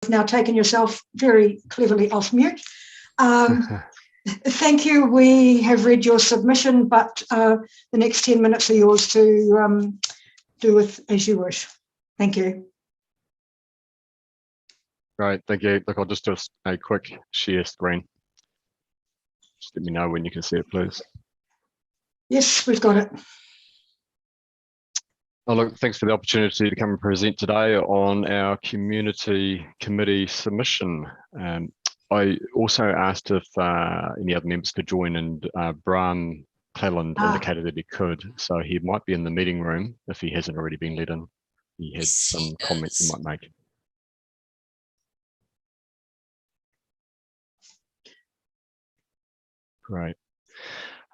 now taken yourself very cleverly off mute. Thank you. We have read your submission, but the next 10 minutes are yours to do with as you wish. Thank you. Great, thank you. Look, I'll just do a quick share screen. Just let me know when you can see it, please. Yes, we've got it. Oh, look, thanks for the opportunity to come and present today on our community committee submission. I also asked if any other members could join, and Bram Cleland indicated that he could, so he might be in the meeting room if he hasn't already been let in. He had some comments he might make. Great.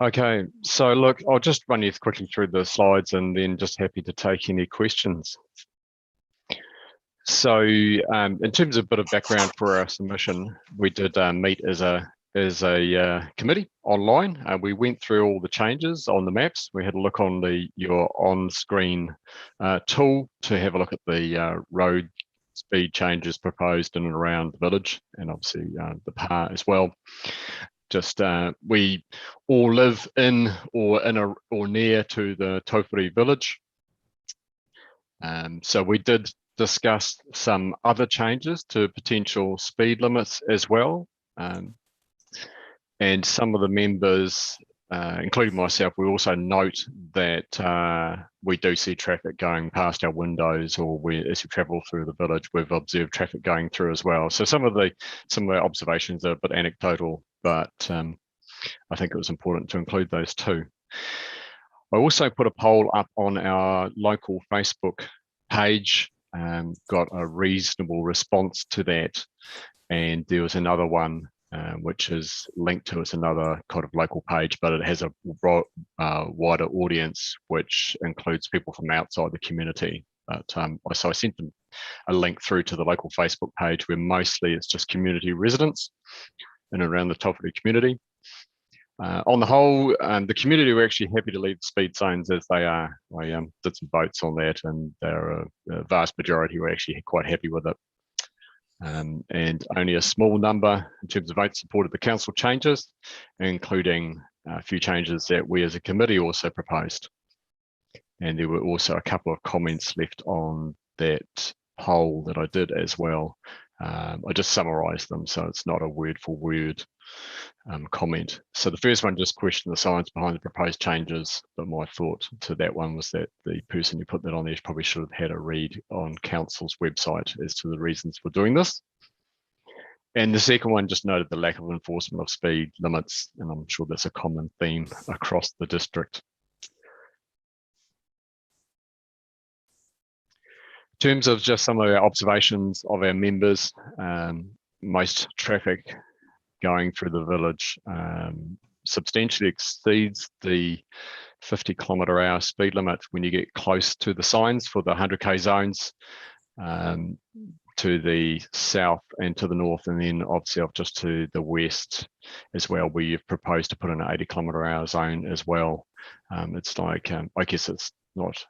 Okay, so look, I'll just run you quickly through the slides and then just happy to take any questions. So in terms of a bit of background for our submission, we did meet as a committee online. We went through all the changes on the maps. We had a look on your on-screen tool to have a look at the road speed changes proposed in and around the village, and obviously the PAR as well. Just we all live in or near to the Tauwhiri village. So we did discuss some other changes to potential speed limits as well. And some of the members, including myself, we also note that we do see traffic going past our windows, or as we travel through the village, we've observed traffic going through as well. So some of our observations are a bit anecdotal, but I think it was important to include those too. I also put a poll up on our local Facebook page, got a reasonable response to that, and there was another one which is linked to, it's another kind of local page, but it has a wider audience, which includes people from outside the community. But so I sent them a link through to the local Facebook page, where mostly it's just community residents in and around the Tauwhiri community. On the whole, the community were actually happy to leave the speed zones as they are. I did some votes on that, and there are a vast majority were actually quite happy with it. And only a small number in terms of votes supported the council changes, including a few changes that we as a committee also proposed. And there were also a couple of comments left on that poll that I did as well. I just summarised them, so it's not a word for word comment. So the first one just questioned the science behind the proposed changes, but my thought to that one was that the person who put that on there probably should have had a read on council's website as to the reasons for doing this. And the second one just noted the lack of enforcement of speed limits, and I'm sure that's a common theme across the district. In terms of just some of our observations of our members, most traffic going through the village substantially exceeds the 50 km/h speed limit when you get close to the signs for the 100k zones, to the south and to the north, and then obviously off just to the west as well, where you've proposed to put in an 80 km/h zone as well. It's like, I guess it's not,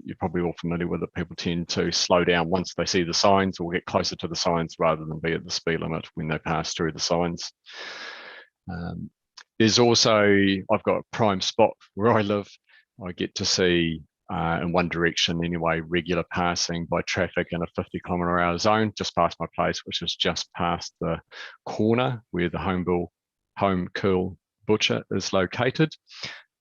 you're probably all familiar with it, people tend to slow down once they see the signs or get closer to the signs rather than be at the speed limit when they pass through the signs. There's also, I've got a prime spot where I live. I get to see, in one direction anyway, regular passing by traffic in a 50 km/h zone just past my place, which is just past the corner where the Home Curl Butcher is located.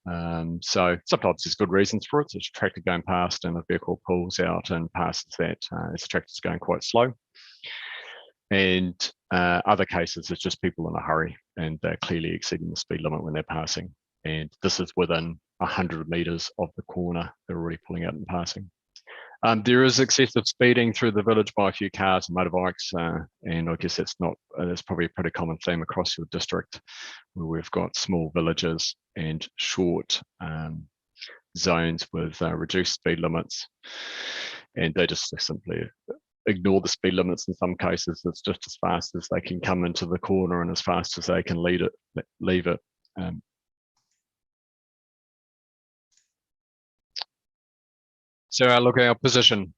So sometimes there's good reasons for it. There's a tractor going past and a vehicle pulls out and passes that as the tractor's going quite slow. And other cases, it's just people in a hurry and they're clearly exceeding the speed limit when they're passing. And this is within 100 metres of the corner they're already pulling out and passing. There is excessive speeding through the village by a few cars and motorbikes, and I guess that's probably a pretty common theme across your district, where we've got small villages and short zones with reduced speed limits, and they just simply ignore the speed limits in some cases. It's just as fast as they can come into the corner and as fast as they can leave it. So look at our position.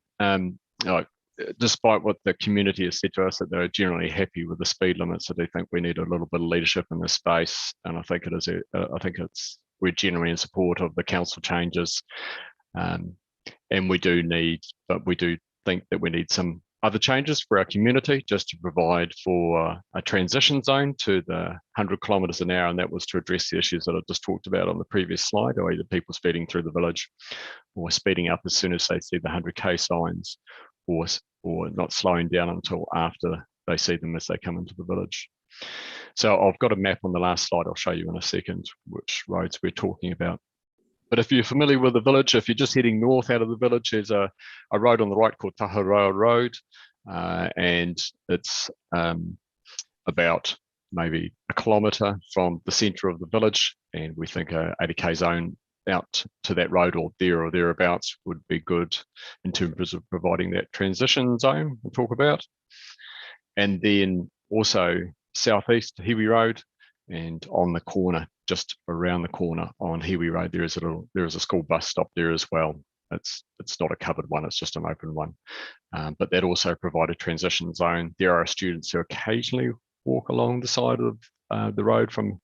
despite what the community has said to us, that they're generally happy with the speed limits, I do think we need a little bit of leadership in this space, and I think we're generally in support of the council changes, and we do think that we need some other changes for our community, just to provide for a transition zone to the 100 kilometres an hour, and that was to address the issues that I just talked about on the previous slide, or either people speeding through the village or speeding up as soon as they see the 100k signs, or not slowing down until after they see them as they come into the village. So I've got a map on the last slide I'll show you in a second, which roads we're talking about. But if you're familiar with the village, if you're just heading north out of the village, there's a road on the right called Taharoa Road, and it's about maybe a kilometre from the centre of the village, and we think a 80k zone out to that road or thereabouts would be good in terms of providing that transition zone we'll talk about. And then also southeast Hiwi Road, and on the corner, just around the corner on Hiwi Road, there is a school bus stop there as well. It's not a covered one, it's just an open one, but that also provide a transition zone. There are students who occasionally walk along the side of the road from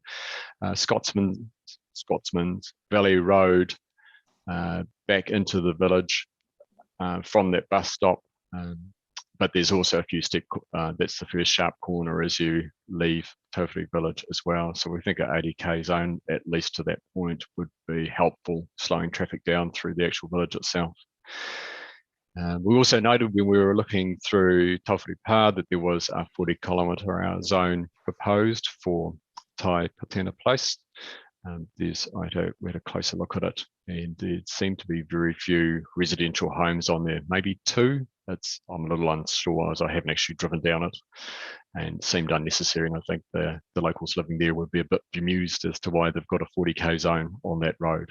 Scotsman's Valley Road back into the village from that bus stop. But there's also a few that's the first sharp corner as you leave Tawhiri Village as well. So we think an 80k zone, at least to that point, would be helpful, slowing traffic down through the actual village itself. We also noted when we were looking through Tawhiri Pa that there was a 40 km/h zone proposed for Tai Patena Place. We had a closer look at it, and there seemed to be very few residential homes on there, maybe two. I'm a little unsure as I haven't actually driven down it, and seemed unnecessary, and I think the locals living there would be a bit bemused as to why they've got a 40k zone on that road.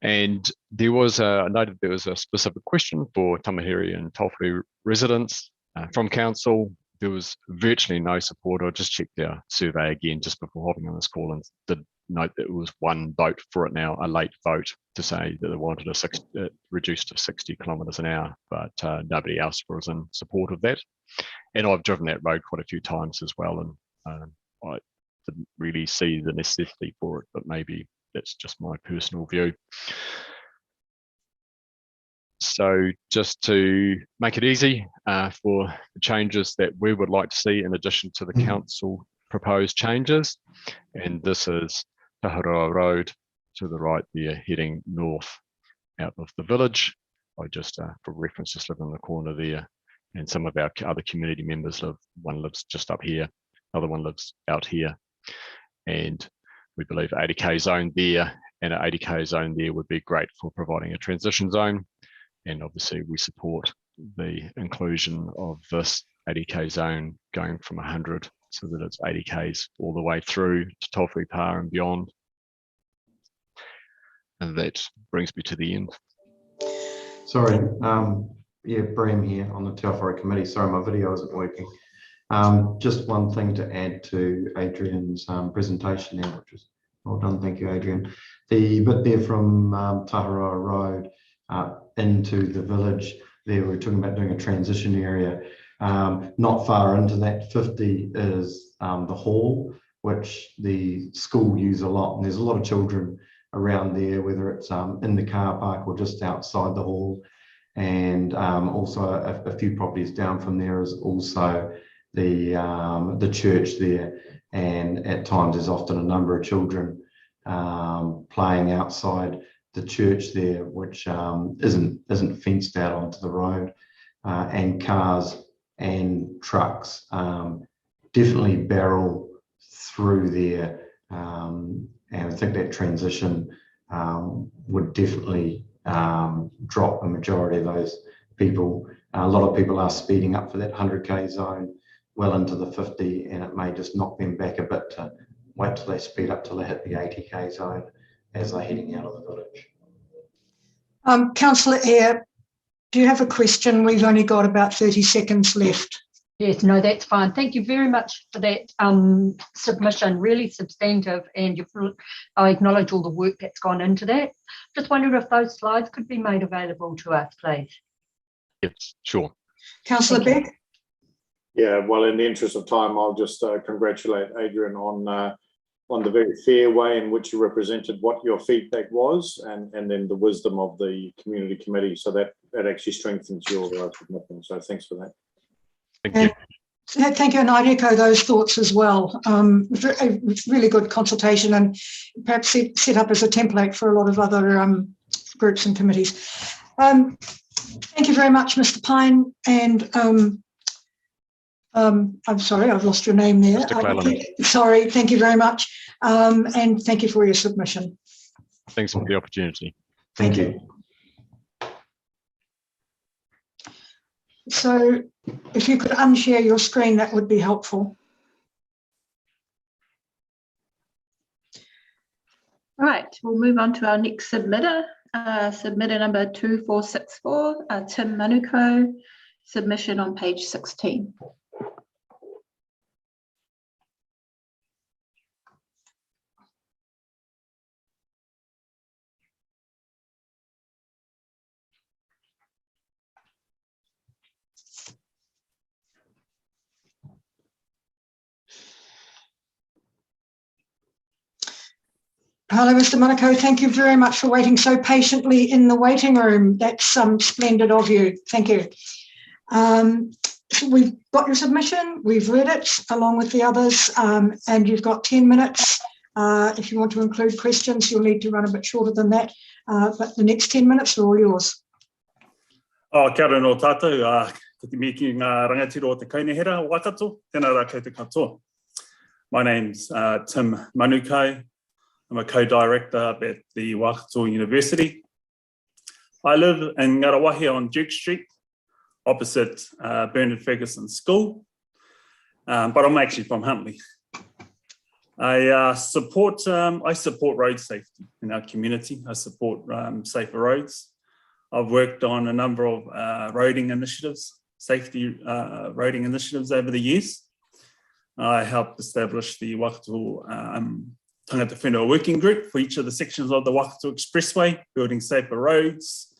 And there was I noted there was a specific question for Tamahiri and Tawhiri residents from council. There was virtually no support. I just checked our survey again just before hopping on this call, and did note that it was one vote for it now, a late vote, to say that they wanted reduced to 60 km/h, but nobody else was in support of that. And I've driven that road quite a few times as well, and I didn't really see the necessity for it, but maybe that's just my personal view. So just to make it easy for the changes that we would like to see in addition to the council proposed changes, and this is Taharoa Road to the right there, heading north out of the village. I just, for reference, just live in the corner there, and some of our other community members live, one lives just up here, other one lives out here, and we believe 80k zone there and an 80k zone there would be great for providing a transition zone. And obviously we support the inclusion of this 80k zone going from 100 so that it's 80k's all the way through to Tawhiri Pa and beyond. And that brings me to the end. Sorry, yeah, Bram here on the Te Awhare Committee. Sorry, my video isn't working. Just one thing to add to Adrian's presentation there, which is well done. Thank you, Adrian. The bit there from Taharoa Road into the village, there we're talking about doing a transition area. Not far into that 50 is the hall, which the school use a lot, and there's a lot of children around there, whether it's in the car park or just outside the hall. And also a few properties down from there is also the church there, and at times there's often a number of children playing outside the church there, which isn't fenced out onto the road, and cars and trucks definitely barrel through there, and I think that transition would definitely drop a majority of those people. A lot of people are speeding up for that 100k zone well into the 50, and it may just knock them back a bit to wait till they speed up till they hit the 80k zone as they're heading out of the village. Councillor Eyre, do you have a question? We've only got about 30 seconds left. Yes, no, that's fine. Thank you very much for that submission, really substantive, and I acknowledge all the work that's gone into that. Just wondered if those slides could be made available to us, please. Yes, sure. Councillor Thank you. Beck? Yeah, well, in the interest of time, I'll just congratulate Adrian on the very fair way in which you represented what your feedback was, and then the wisdom of the community committee. So that actually strengthens your commitment. So thanks for that. Thank you. Thank you, and I'd echo those thoughts as well. A really good consultation, and perhaps set up as a template for a lot of other groups and committees. Thank you very much, Mr. Pine, and I'm sorry, I've lost your name there. Mr. Clallam. Sorry, thank you very much, and thank you for your submission. Thanks for the opportunity. Thank you. So if you could unshare your screen, that would be helpful. Right, we'll move on to our next submitter. Submitter number 2464, Tim Manuko, submission on page 16. Hello, Mr. Monaco. Thank you very much for waiting so patiently in the waiting room. That's splendid of you. Thank you. We've got your submission. We've read it along with the others, and you've got 10 minutes. If you want to include questions, you'll need to run a bit shorter than that, but the next 10 minutes are all yours. Kia ora no tātou, ko te miki ngā rangatiro o te kainehera o Waikato, tēnā rā koutou katoa. My name's Tim Manuko. I'm a co-director up at the Waikato University. I live in Ngarawahia on Duke Street, opposite Bernard Ferguson School, but I'm actually from Huntly. I support road safety in our community. I support safer roads. I've worked on a number of roading initiatives, safety roading initiatives over the years. I helped establish the Waikato Tangata Whenua Working Group for each of the sections of the Waikato Expressway, building safer roads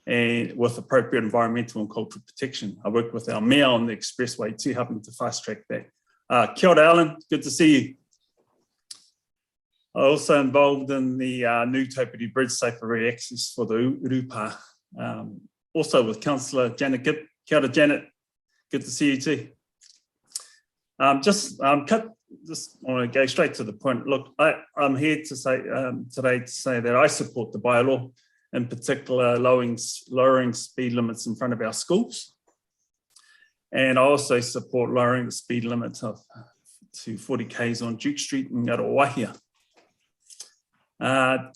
and with appropriate environmental and cultural protection. I worked with our mayor on the expressway too, helping to fast track that. Kia ora, Alan, good to see you. I also involved in the new Taupiri Bridge safer re-access for the Urupa, also with Councillor Janet Gibb. Kia ora, Janet, good to see you too. Just want to go straight to the point. Look, I'm here to say today to say that I support the ByLaw, in particular lowering speed limits in front of our schools. And I also support lowering the speed limit to 40 k's on Duke Street in Ngarawahia.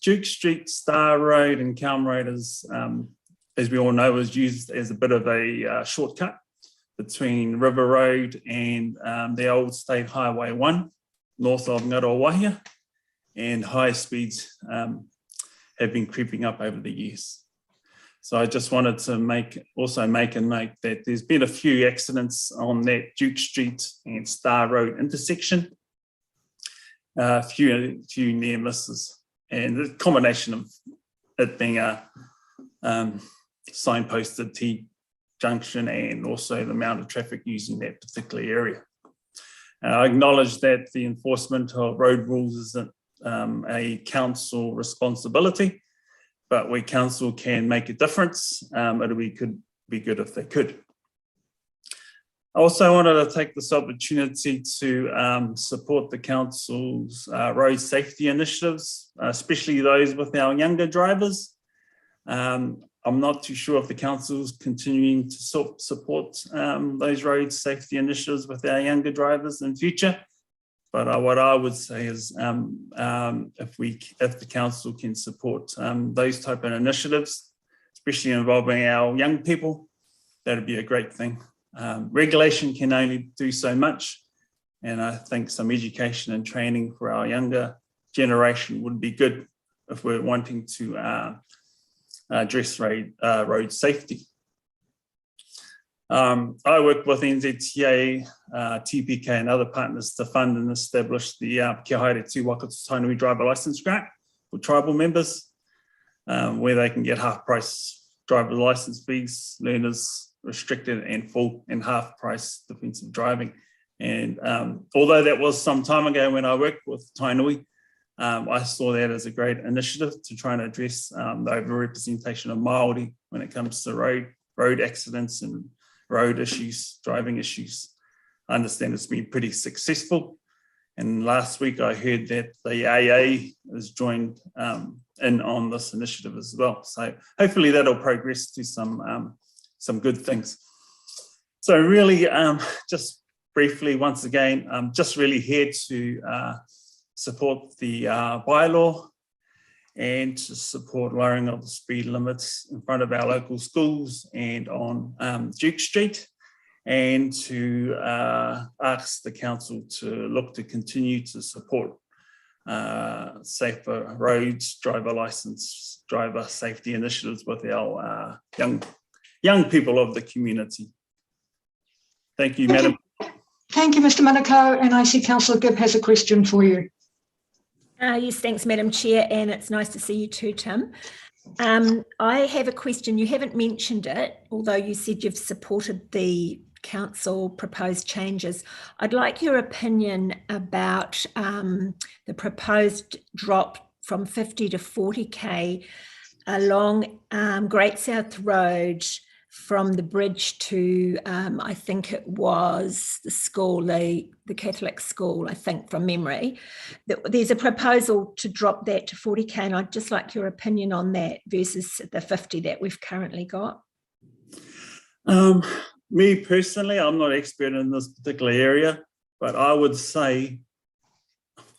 Duke Street, Star Road and Calm Road is, as we all know, is used as a bit of a shortcut between River Road and the old State Highway 1, north of Ngarawahia, and high speeds have been creeping up over the years. So I just wanted to also make a note that there's been a few accidents on that Duke Street and Star Road intersection, a few near misses, and the combination of it being a signposted T junction and also the amount of traffic using that particular area. I acknowledge that the enforcement of road rules isn't a council responsibility, but where council can make a difference, it could be good if they could. I also wanted to take this opportunity to support the council's road safety initiatives, especially those with our younger drivers. I'm not too sure if the council's continuing to support those road safety initiatives with our younger drivers in future. But what I would say is if the council can support those type of initiatives, especially involving our young people, that'd be a great thing. Regulation can only do so much. And I think some education and training for our younger generation would be good if we're wanting to address road safety. I work with NZTA, TPK and other partners to fund and establish the Kia Haere Tū Waikato Tainui driver licence grant for tribal members, where they can get half price driver licence fees, learners restricted and full and half price defensive driving. And although that was some time ago when I worked with Tainui, I saw that as a great initiative to try and address the overrepresentation of Māori when it comes to road accidents and road issues, driving issues. I understand it's been pretty successful. And last week I heard that the AA has joined in on this initiative as well. So hopefully that'll progress to some good things. So really, just briefly, once again, I'm just really here to support the ByLaw and to support lowering of the speed limits in front of our local schools and on Duke Street, and to ask the council to look to continue to support safer roads, driver licence, driver safety initiatives with our young people of the community. Thank you, Madam. Thank you, Mr. Manukau, and I see Councillor Gibb has a question for you. Yes, thanks, Madam Chair, and it's nice to see you too, Tim. I have a question. You haven't mentioned it, although you said you've supported the council proposed changes. I'd like your opinion about the proposed drop from 50 to 40k along Great South Road from the bridge to, I think it was the school, the Catholic school, I think, from memory. There's a proposal to drop that to 40k, and I'd just like your opinion on that versus the 50 that we've currently got. Me personally, I'm not an expert in this particular area, but I would say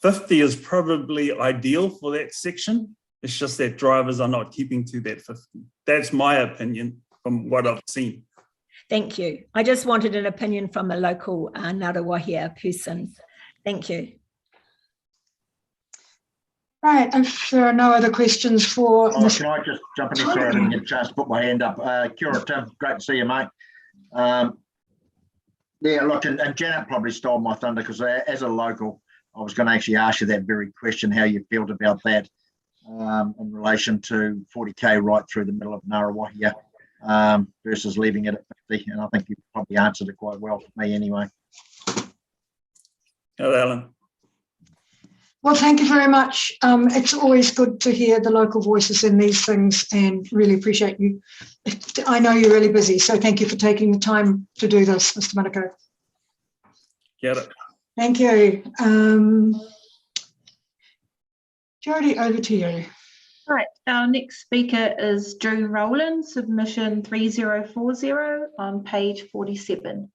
50 is probably ideal for that section. It's just that drivers are not keeping to that 50. That's my opinion from what I've seen. Thank you. I just wanted an opinion from a local Ngaruawahia person. Thank you. Right, if there are no other questions for... Can I just jump in? Sorry, I didn't get a chance to put my hand up. Kia ora, Tim. Great to see you, mate. Yeah, look, and Janet probably stole my thunder because as a local, I was going to actually ask you that very question, how you felt about that in relation to 40k right through the middle of Ngaruawahia versus leaving it at 50. And I think you probably answered it quite well for me anyway. Hello, Alan. Well, thank you very much. It's always good to hear the local voices in these things, and really appreciate you. I know you're really busy, so thank you for taking the time to do this, Mr. Manukau. Get it. Thank you. Jodie, over to you. Right, our next speaker is Joan Rowland, submission 3040 on page 47.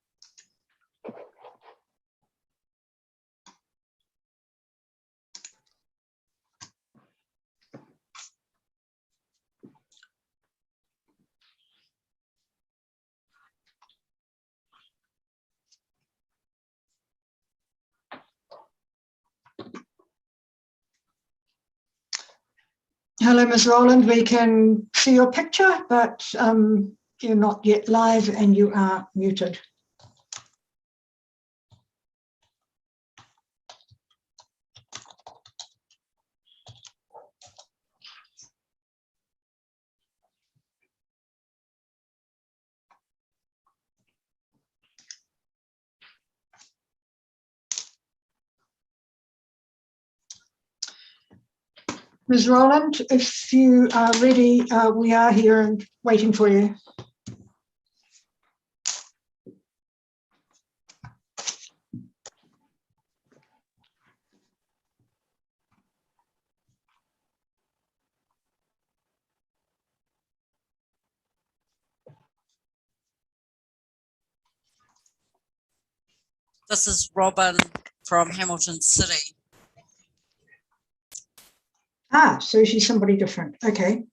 Hello, Ms. Rowland. We can see your picture, but you're not yet live and you are muted. Ms. Rowland, if you are ready, we are here and waiting for you. This is Robin from Hamilton City. Ah, so she's somebody different. Okay.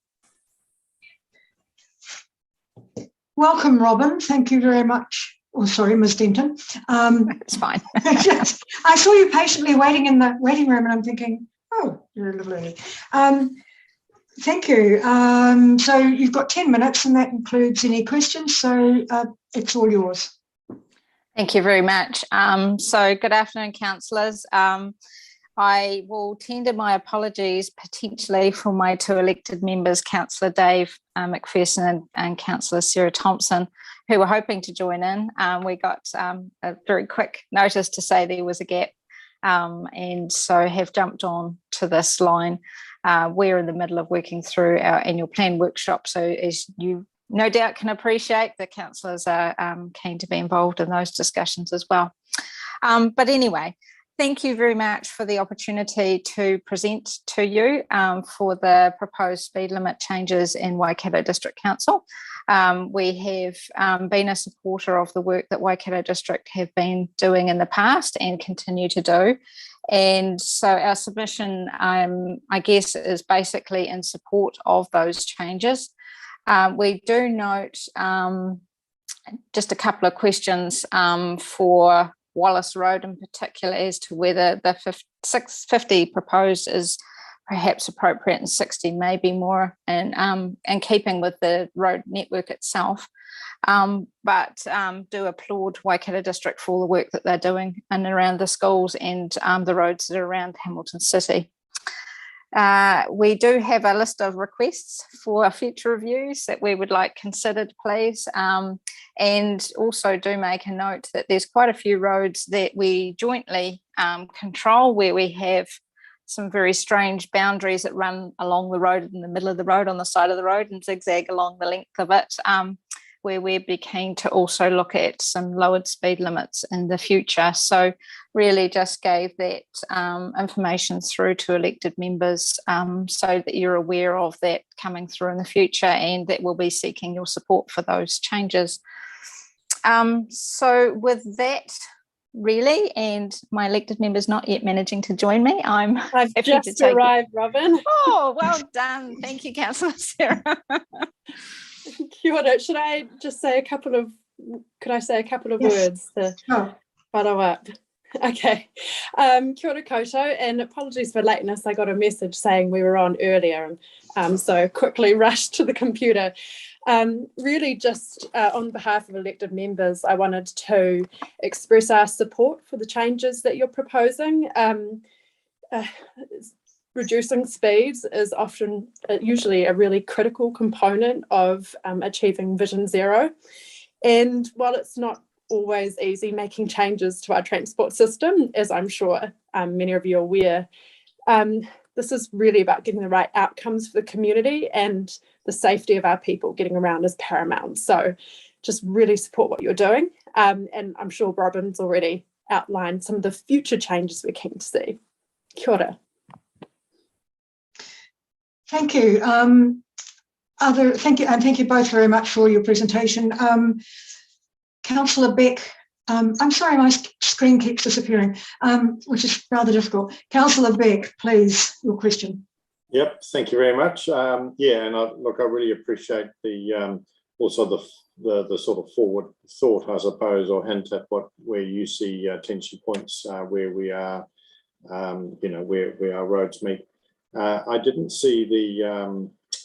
Welcome, Robin. Thank you very much. Oh, sorry, Ms. Denton. It's fine. I saw you patiently waiting in the waiting room and I'm thinking, oh, you're a little early. Thank you. So you've got 10 minutes and that includes any questions. So it's all yours. Thank you very much. So good afternoon, councillors. I will tender my apologies potentially for my two elected members, Councillor Dave McPherson and Councillor Sarah Thompson, who were hoping to join in. We got a very quick notice to say there was a gap, and so have jumped on to this line. We're in the middle of working through our annual plan workshop, so as you no doubt can appreciate, the councillors are keen to be involved in those discussions as well. But anyway, thank you very much for the opportunity to present to you for the proposed speed limit changes in Waikato District Council. We have been a supporter of the work that Waikato District have been doing in the past and continue to do. And so our submission, I guess, is basically in support of those changes. We do note just a couple of questions for Wallace Road in particular as to whether the 650 proposed is perhaps appropriate and 60 may be more in keeping with the road network itself. But do applaud Waikato District for the work that they're doing in and around the schools and the roads that are around Hamilton City. We do have a list of requests for future reviews that we would like considered, please. And also do make a note that there's quite a few roads that we jointly control where we have some very strange boundaries that run along the road, in the middle of the road, on the side of the road, and zigzag along the length of it, where we'd be keen to also look at some lowered speed limits in the future. So really just gave that information through to elected members so that you're aware of that coming through in the future, and that we'll be seeking your support for those changes. So with that, really, and my elected members not yet managing to join me, I've just arrived, Robin. Oh, well done. Thank you, Councillor Sarah. Kia ora. Should I just say a couple of words to follow up? Okay. Kia ora koutou, and apologies for lateness. I got a message saying we were on earlier, and so quickly rushed to the computer. Really just on behalf of elected members, I wanted to express our support for the changes that you're proposing. Reducing speeds is often usually a really critical component of achieving Vision Zero. And while it's not always easy making changes to our transport system, as I'm sure many of you are aware, this is really about getting the right outcomes for the community, and the safety of our people getting around is paramount. So just really support what you're doing. And I'm sure Robin's already outlined some of the future changes we're keen to see. Kia ora. Thank you. Thank you, and thank you both very much for your presentation. Councillor Beck, I'm sorry, my screen keeps disappearing, which is rather difficult. Councillor Beck, please, your question. Yep, thank you very much. Yeah, and I really appreciate the also the sort of forward thought, I suppose, or hint at where you see tension points where we are, where our roads meet. I didn't see the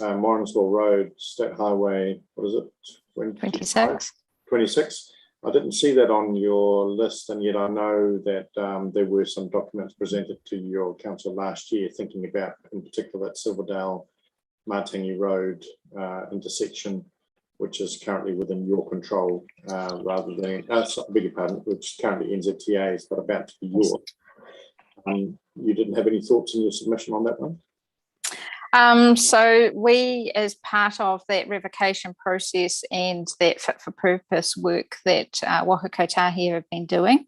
Morrinsville Road State Highway, what is it? 26. 26. I didn't see that on your list, and yet I know that there were some documents presented to your council last year thinking about, in particular, that Silverdale-Martingi Road intersection, which is currently within your control rather than, I beg your pardon, which currently NZTA's, but about to be yours. You didn't have any thoughts in your submission on that one? So we, as part of that revocation process and that fit for purpose work that Waka Kotahi have been doing,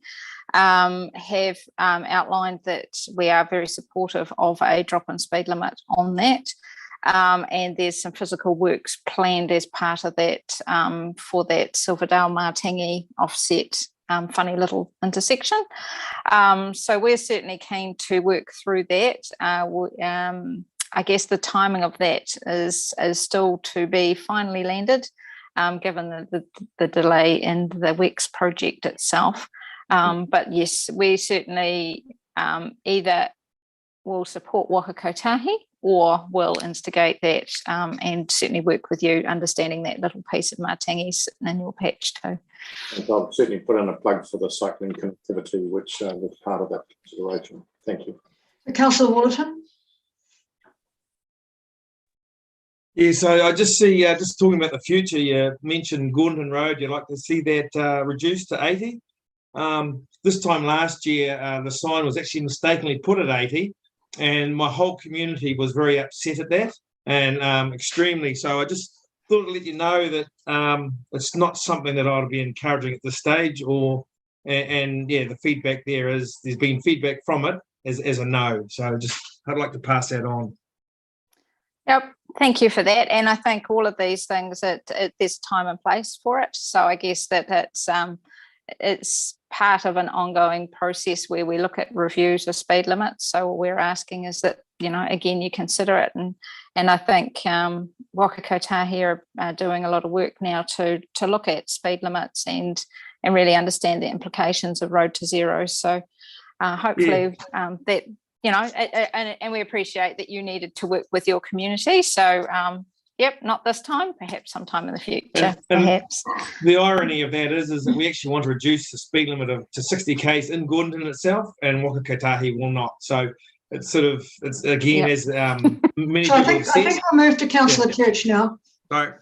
have outlined that we are very supportive of a drop in speed limit on that. And there's some physical works planned as part of that for that Silverdale-Martingi offset funny little intersection. So we're certainly keen to work through that. I guess the timing of that is still to be finally landed, given the delay in the WEX project itself. But yes, we certainly either will support Waka Kotahi or will instigate that and certainly work with you, understanding that little piece of Martingi's in your patch too. And I'll certainly put in a plug for the cycling connectivity, which was part of that consideration. Thank you. Councillor Wallerton. Yeah, so I just see, just talking about the future, you mentioned Gordon Road, you'd like to see that reduced to 80. This time last year, the sign was actually mistakenly put at 80, and my whole community was very upset at that, and extremely so. I just thought to let you know that it's not something that I'd be encouraging at this stage, and yeah, the feedback there's been feedback from it as a no. So I'd like to pass that on. Yep, thank you for that. And I think all of these things, there's time and place for it. So I guess that it's part of an ongoing process where we look at reviews of speed limits. So what we're asking is that, again, you consider it. And I think Waka Kotahi are doing a lot of work now to look at speed limits and really understand the implications of Road to Zero. So hopefully that, and we appreciate that you needed to work with your community. So, yep, not this time, perhaps sometime in the future, perhaps. The irony of that is that we actually want to reduce the speed limit to 60 k's in Gordon itself, and Waka Kotahi will not. So it's again, as many so people have said. I think I'll move to Councillor Church now. Sorry.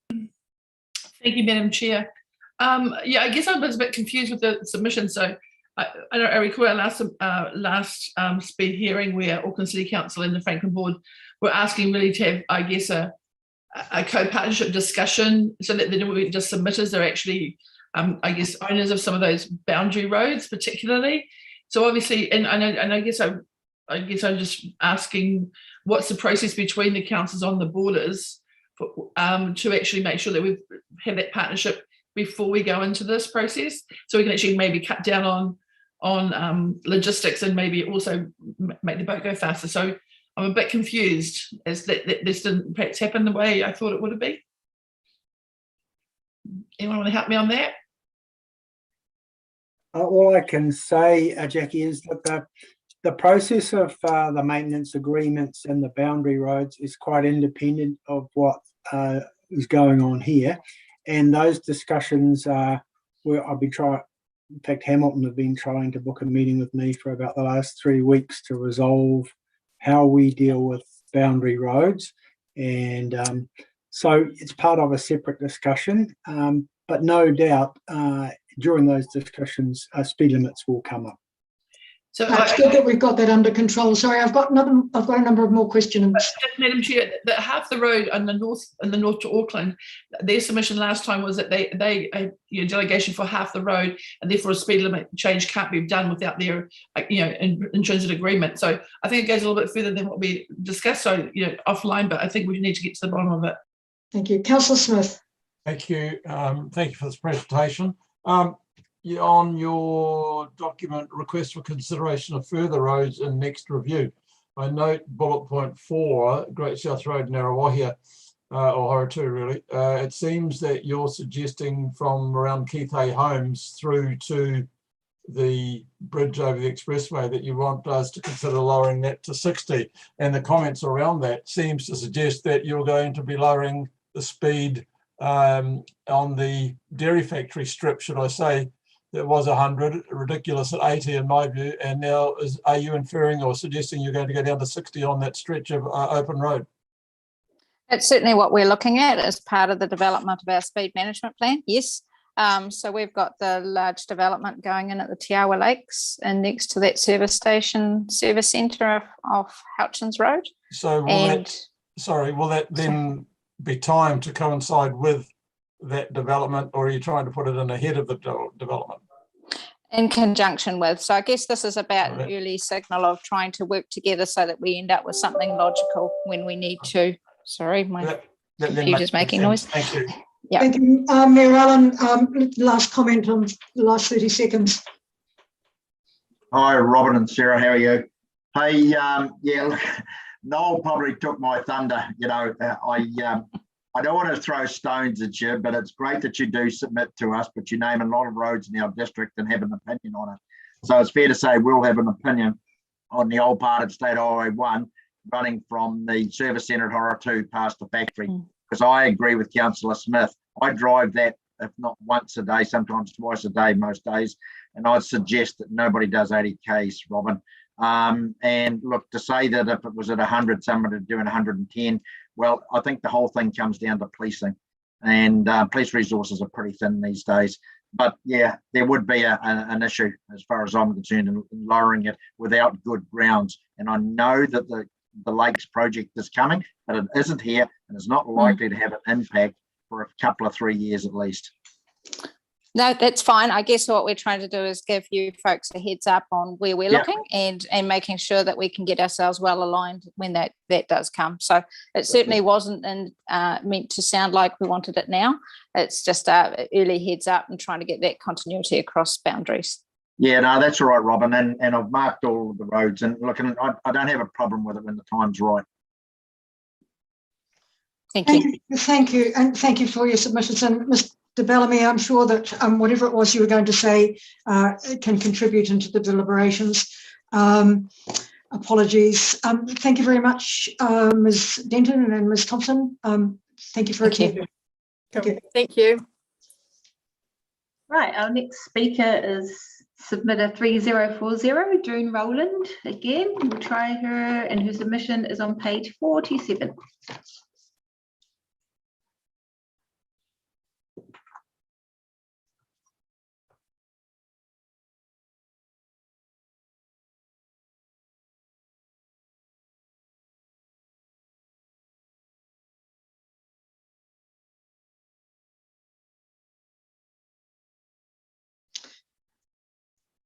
Thank you, Madam Chair. I guess I was a bit confused with the submission. So I recall our last speed hearing where Auckland City Council and the Franklin Board were asking really to have, I guess, a co-partnership discussion so that they weren't just submitters, they're actually, I guess, owners of some of those boundary roads particularly. So obviously, and I guess I'm just asking what's the process between the councils on the borders to actually make sure that we've had that partnership before we go into this process, so we can actually maybe cut down on logistics and maybe also make the boat go faster. So I'm a bit confused as that this didn't perhaps happen the way I thought it would have been. Anyone want to help me on that? All I can say, Jackie, is that the process of the maintenance agreements and the boundary roads is quite independent of what is going on here. And those discussions where I've been trying, in fact, Hamilton have been trying to book a meeting with me for about the last 3 weeks to resolve how we deal with boundary roads. And so it's part of a separate discussion, but no doubt during those discussions, speed limits will come up. So it's good that we've got that under control. Sorry, I've got a number of more questions. Madam Chair, that half the road on the north to Auckland, their submission last time was that they delegation for half the road, and therefore a speed limit change can't be done without their intrinsic agreement. So I think it goes a little bit further than what we discussed. So offline, but I think we need to get to the bottom of it. Thank you, Councillor Smith. Thank you. Thank you for this presentation. On your document, request for consideration of further roads in next review. I note bullet point 4, Great South Road, Narrawahia, or Horatū really. It seems that you're suggesting from around Keith A. Homes through to the bridge over the expressway that you want us to consider lowering that to 60. And the comments around that seems to suggest that you're going to be lowering the speed on the dairy factory strip, should I say. That was 100, ridiculous at 80 in my view, and now are you inferring or suggesting you're going to go down to 60 on that stretch of open road? That's certainly what we're looking at as part of the development of our speed management plan, yes. So we've got the large development going in at the Te Awa Lakes and next to that service centre of Houchins Road. So will that then be timed to coincide with that development, or are you trying to put it in ahead of the development? In conjunction with. So I guess this is about an early signal of trying to work together so that we end up with something logical when we need to. Sorry, my computer's making noise. Thank you. Yeah. Thank you. Mayor Allen, last comment on the last 30 seconds. Hi, Robin and Sarah, how are you? Hey, look, Noel probably took my thunder. I don't want to throw stones at you, but it's great that you do submit to us, but you name a lot of roads in our district and have an opinion on it. So it's fair to say we'll have an opinion on the old part of State Highway 1 running from the service centre at Horatū past the factory, because I agree with Councillor Smith. I drive that, if not once a day, sometimes twice a day, most days, and I'd suggest that nobody does 80 Ks, Robin. And look, to say that if it was at 100, someone would do 110, well, I think the whole thing comes down to policing, and police resources are pretty thin these days. But yeah, there would be an issue as far as I'm concerned in lowering it without good grounds. And I know that the Lakes project is coming, but it isn't here and is not likely to have an impact for a couple of 3 years at least. No, that's fine. I guess what we're trying to do is give you folks a heads up on where we're looking and making sure that we can get ourselves well aligned when that does come. So it certainly wasn't meant to sound like we wanted it now. It's just early heads up and trying to get that continuity across boundaries. Yeah, no, that's all right, Robin. And I've marked all of the roads, and look, I don't have a problem with it when the time's right. Thank you. Thank you. And thank you for your submissions. And Mr. Bellamy, I'm sure that whatever it was you were going to say can contribute into the deliberations. Apologies. Thank you very much, Ms. Denton and Ms. Thompson. Thank you for attending. Thank you. Right, our next speaker is submitter 3040, Joan Rowland. Again, we'll try her, and her submission is on page 47.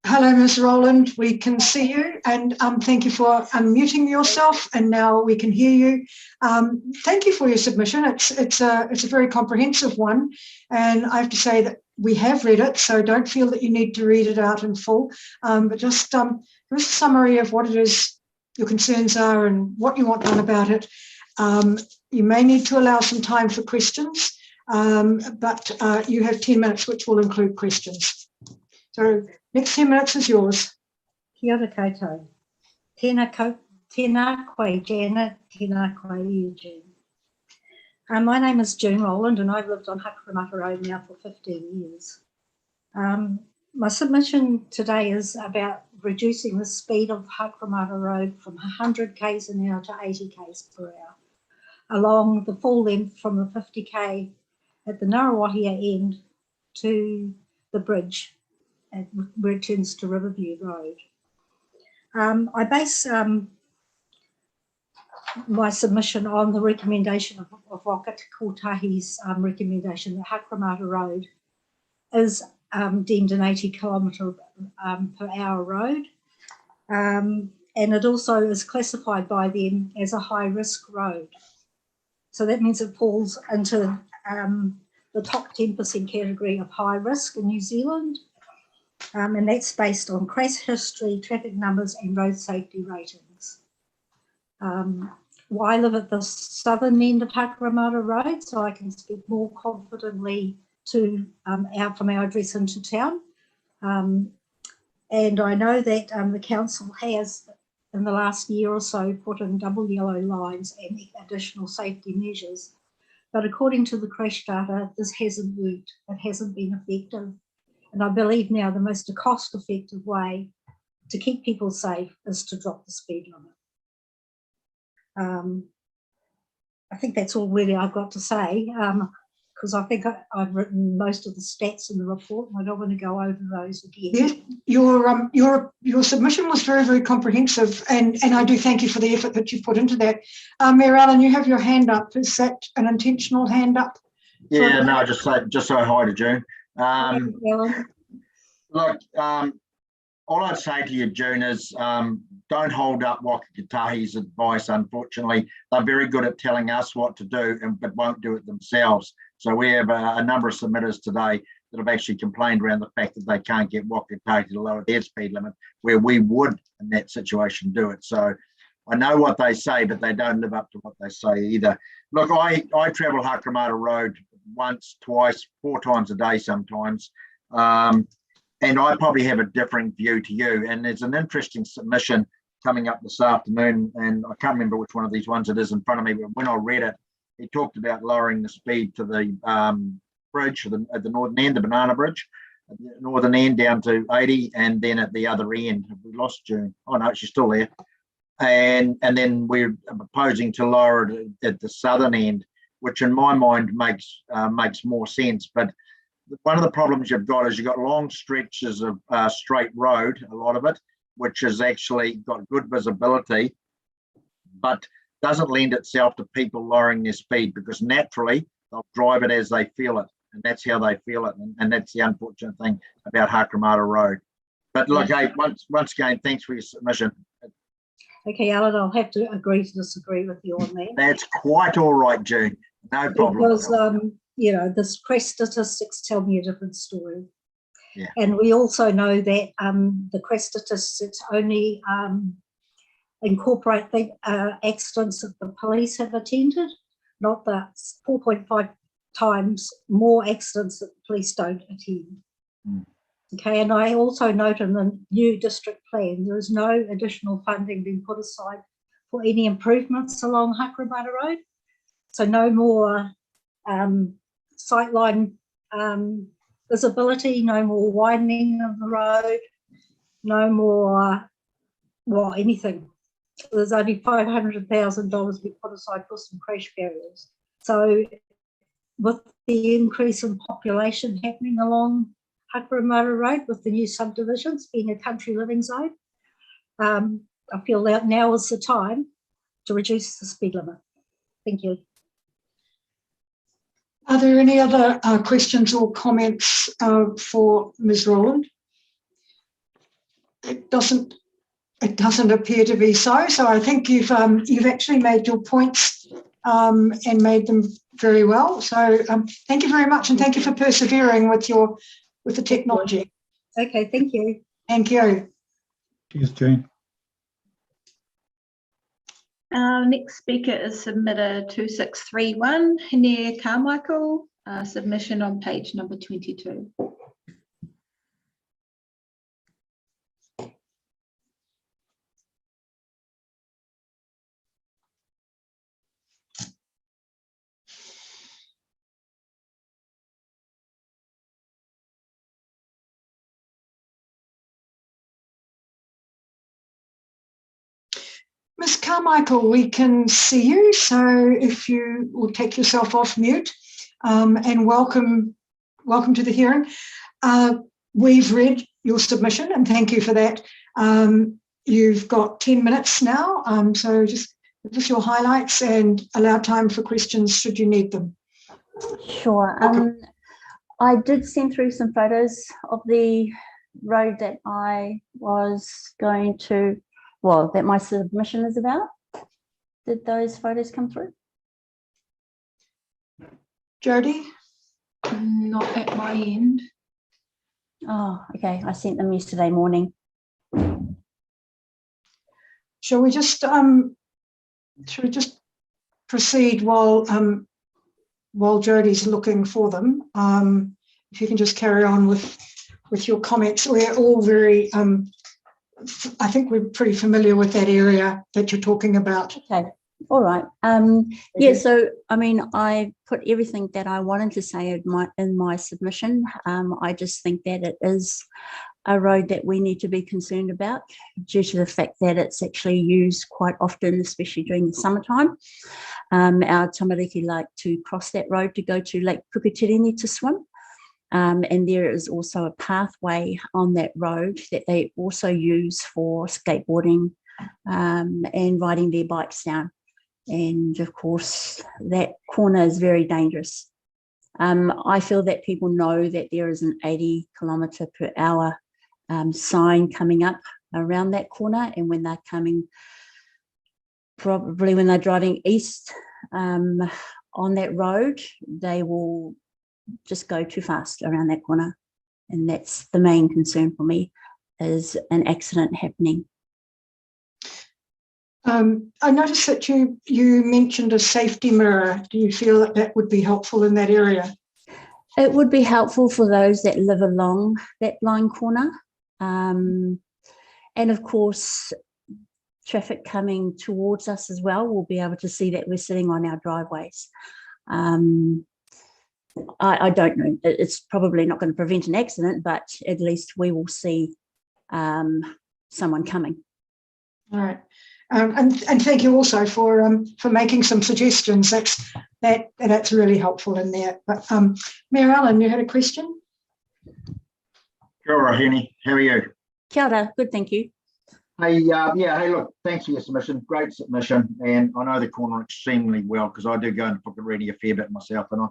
Hello, Ms. Rowland. We can see you, and thank you for unmuting yourself. And now we can hear you. Thank you for your submission. It's a very comprehensive one, and I have to say that we have read it, so don't feel that you need to read it out in full. But just give us a summary of what it is your concerns are and what you want done about it. You may need to allow some time for questions, but you have 10 minutes, which will include questions. So next 10 minutes is yours. Kia ora koutou. Tēnā koe Janet, tēnā koe Eugene. My name is Joan Rowland, and I've lived on Hakuramata Road now for 15 years. My submission today is about reducing the speed of Hakuramata Road from 100 k's an hour to 80 k's per hour, along the full length from the 50k at the Ngarawahia end to the bridge where it turns to Riverview Road. I base my submission on the recommendation of Rocket Kotahi's recommendation that Hakuramata Road is deemed an 80 kilometre per hour road, and it also is classified by them as a high risk road. So that means it falls into the top 10% category of high risk in New Zealand. And that's based on crash history, traffic numbers and road safety ratings. I live at the southern end of Hakuramata Road, so I can speak more confidently to from our address into town. And I know that the council has, in the last year or so, put in double yellow lines and additional safety measures. But according to the crash data, this hasn't worked. It hasn't been effective. And I believe now the most cost-effective way to keep people safe is to drop the speed limit. I think that's all really I've got to say, because I think I've written most of the stats in the report, and I don't want to go over those again. Yes, your submission was very, very comprehensive, and I do thank you for the effort that you put into that. Mayor Allen, you have your hand up. Is that an intentional hand up? Yeah, no, just say hi to June. Look, all I'd say to you, June, is don't hold up Wakakatahi's advice. Unfortunately, they're very good at telling us what to do, but won't do it themselves. So we have a number of submitters today that have actually complained around the fact that they can't get Wakakatahi to lower their speed limit, where we would, in that situation, do it. So I know what they say, but they don't live up to what they say either. Look, I travel Hakuramata Road once, twice, 4 times a day sometimes. And I probably have a different view to you. And there's an interesting submission coming up this afternoon, and I can't remember which one of these ones it is in front of me, but when I read it, he talked about lowering the speed to the bridge at the northern end, the banana bridge, at the northern end down to 80, and then at the other end, if we lost June. Oh no, she's still there. And then we're proposing to lower it at the southern end, which in my mind makes more sense. But one of the problems you've got is you've got long stretches of straight road, a lot of it, which has actually got good visibility, but doesn't lend itself to people lowering their speed, because naturally they'll drive it as they feel it, and that's how they feel it, and that's the unfortunate thing about Hakromata Road. But look, hey, once again, thanks for your submission. Okay, Alan, I'll have to agree to disagree with you on that. That's quite all right, June. No problem. Because, you know, this crest statistics tell me a different story. Yeah. And we also know that the crest statistics only incorporate the accidents that the police have attended, not the 4.5 times more accidents that the police don't attend. Mm. Okay, and I also note in the new district plan, there is no additional funding being put aside for any improvements along Hakromata Road. So no more sightline visibility, no more widening of the road, no more, well, anything. There's only $500,000 being put aside for some crash barriers. So with the increase in population happening along Hakromata Road, with the new subdivisions being a country living zone, I feel that now is the time to reduce the speed limit. Thank you. Are there any other questions or comments for Ms. Rowland? It doesn't appear to be so. So I think you've actually made your points and made them very well. So thank you very much, and thank you for persevering with the technology. Okay, thank you. Thank you. Cheers, Jane. Our next speaker is submitter 2631, Hine Carmichael, submission on page number 22. Ms. Carmichael, we can see you, so if you will take yourself off mute, and welcome to the hearing. We've read your submission, and thank you for that. You've got 10 minutes now, so just give us your highlights and allow time for questions should you need them. Sure. I did send through some photos of the road that I was going to, well, that my submission is about. Did those photos come through? Jody? Not at my end. Oh, okay. I sent them yesterday morning. Shall we just proceed while Jody's looking for them? If you can just carry on with your comments. We're all very I think we're pretty familiar with that area that you're talking about. Okay, all right. Yeah, so I mean, I put everything that I wanted to say in my submission. I just think that it is a road that we need to be concerned about due to the fact that it's actually used quite often, especially during the summertime. Our tamariki like to cross that road to go to Lake Puketereni to swim. And there is also a pathway on that road that they also use for skateboarding and riding their bikes down. And of course, that corner is very dangerous. I feel that people know that there is an 80 km/h sign coming up around that corner, and when they're coming, probably when they're driving east on that road, they will just go too fast around that corner, and that's the main concern for me, is an accident happening. I noticed that you mentioned a safety mirror. Do you feel that that would be helpful in that area? It would be helpful for those that live along that line corner, and of course traffic coming towards us as well will be able to see that we're sitting on our driveways. I don't know, it's probably not going to prevent an accident, but at least we will see someone coming. All right. And thank you also for making some suggestions. That's really helpful in there. But Mary Ellen, you had a question? Sure, Henny. How are you? Kia ora, good, thank you. Hey, hey, look, thanks for your submission. Great submission. And I know the corner extremely well because I do go into book reading a fair bit myself. And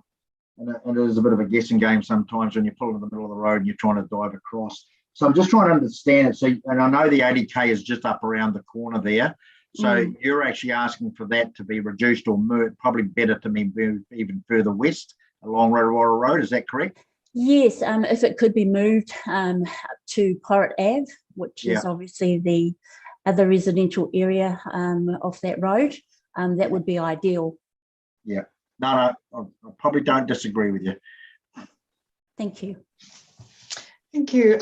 it is a bit of a guessing game sometimes when you pull in the middle of the road and you're trying to dive across. So I'm just trying to understand it. So, and I know the 80K is just up around the corner there. So you're actually asking for that to be reduced or moved, probably better to be moved even further west along Rotowara Road. Is that correct? Yes, if it could be moved to Pirate Ave, which is obviously the other residential area of that road, that would be ideal. Yeah. No, I probably don't disagree with you. Thank you. Thank you.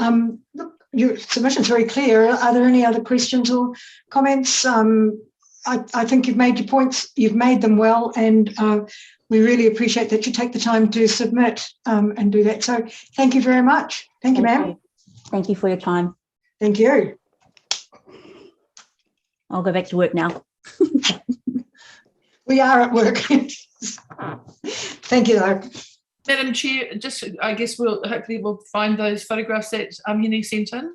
Look, your submission's very clear. Are there any other questions or comments? I think you've made your points. You've made them well, and we really appreciate that you take the time to submit and do that. So thank you very much. Thank you, ma'am. Thank you for your time. Thank you. I'll go back to work now. We are at work. Thank you, though. Madam Chair, just I guess hopefully we'll find those photographs that Henny sent in.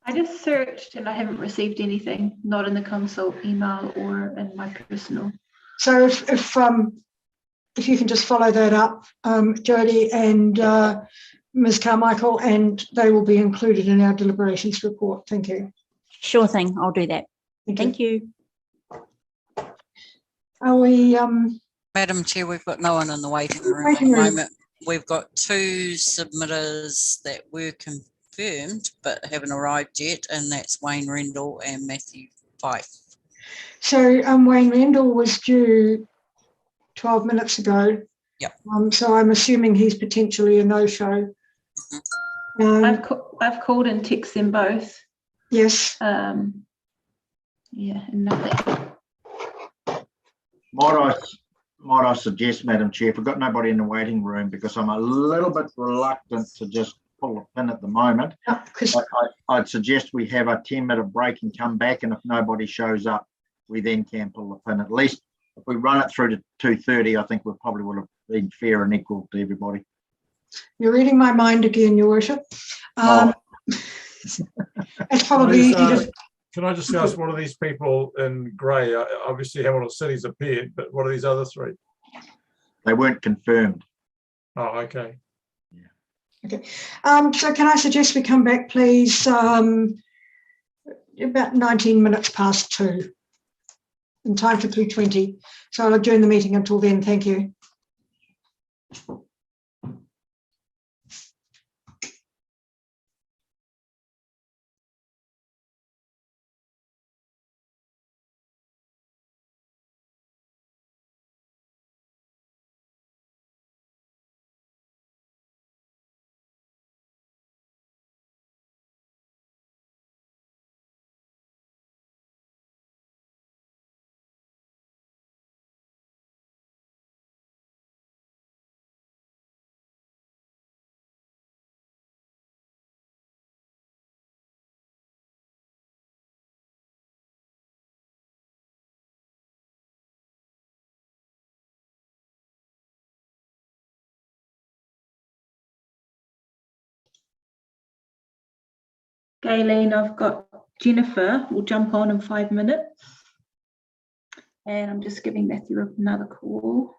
I just searched and I haven't received anything, not in the consult email or in my personal. So if you can just follow that up, Jodie and Ms. Carmichael, and they will be included in our deliberations report. Thank you. Sure thing, I'll do that. Thank you. Are we? Madam Chair, we've got no one in the waiting room at the moment. We've got 2 submitters that were confirmed but haven't arrived yet, and that's Wayne Rendell and Matthew Fife. So Wayne Rendell was due 12 minutes ago. Yep. So I'm assuming he's potentially a no-show. I've called and texted them both. Yes. Yeah, nothing. Might I suggest, Madam Chair, if we've got nobody in the waiting room, because I'm a little bit reluctant to just pull a pin at the moment, I'd suggest we have a 10-minute break and come back, and if nobody shows up, we then can pull the pin. At least if we run it through to 2:30, I think we probably would have been fair and equal to everybody. You're reading my mind again, Your Worship. It's probably Can I just ask, what are these people in grey? Obviously Hamilton City's appeared, but what are these other 3? They weren't confirmed. Oh, okay. Okay. So can I suggest we come back, please, about 19 minutes past 2, in time for 2:20. So I'll adjourn the meeting until then. Thank you. Gayleen, I've got Jennifer will jump on in 5 minutes. And I'm just giving Matthew another call.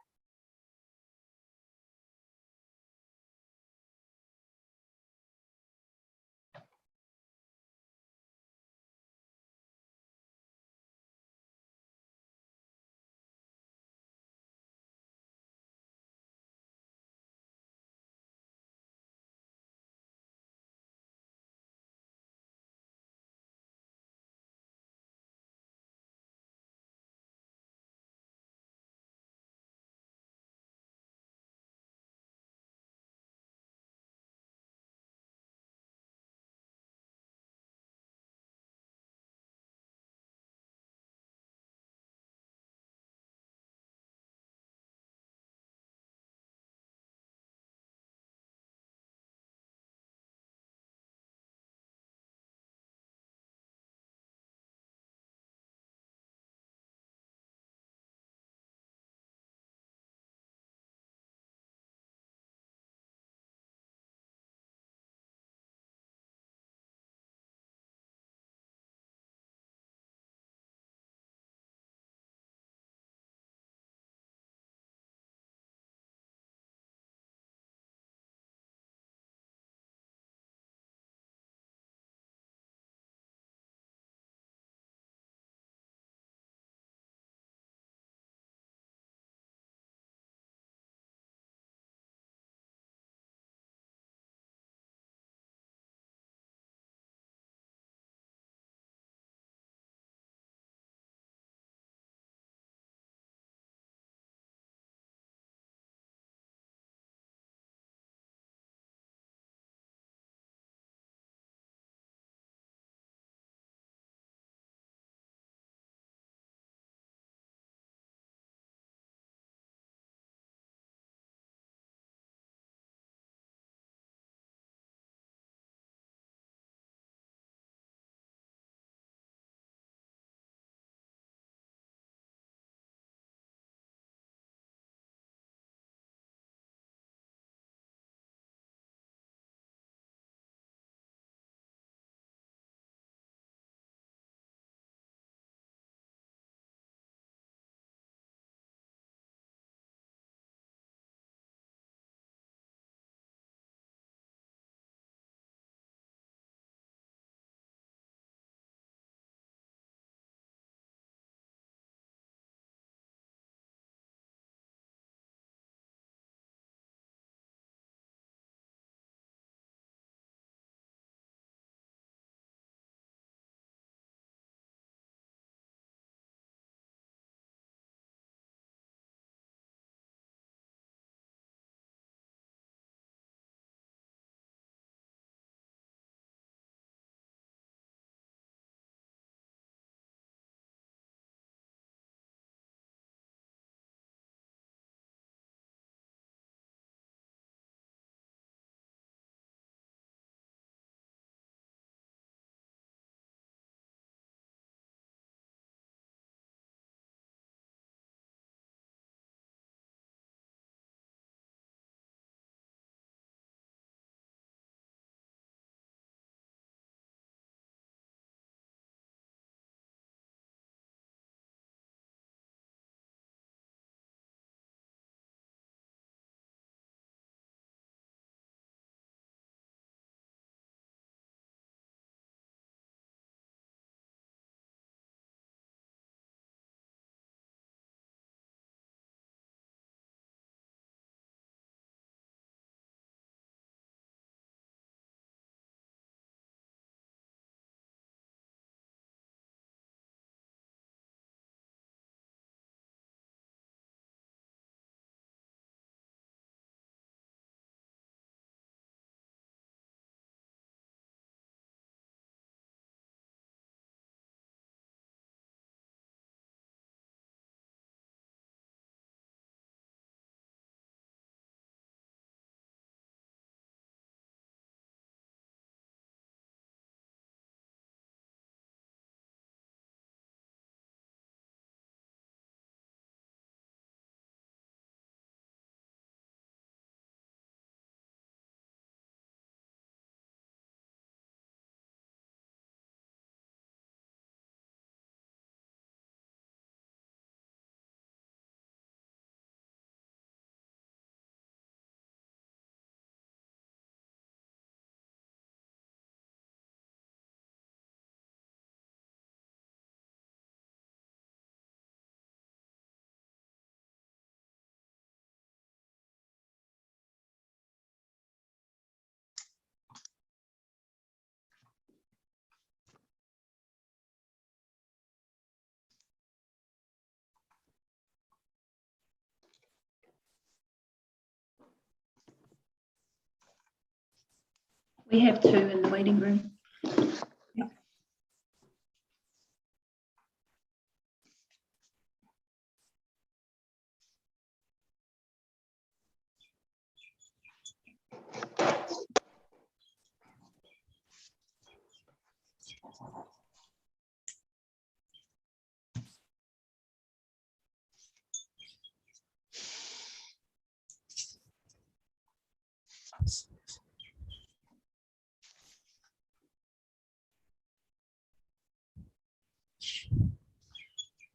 We have 2 in the waiting room.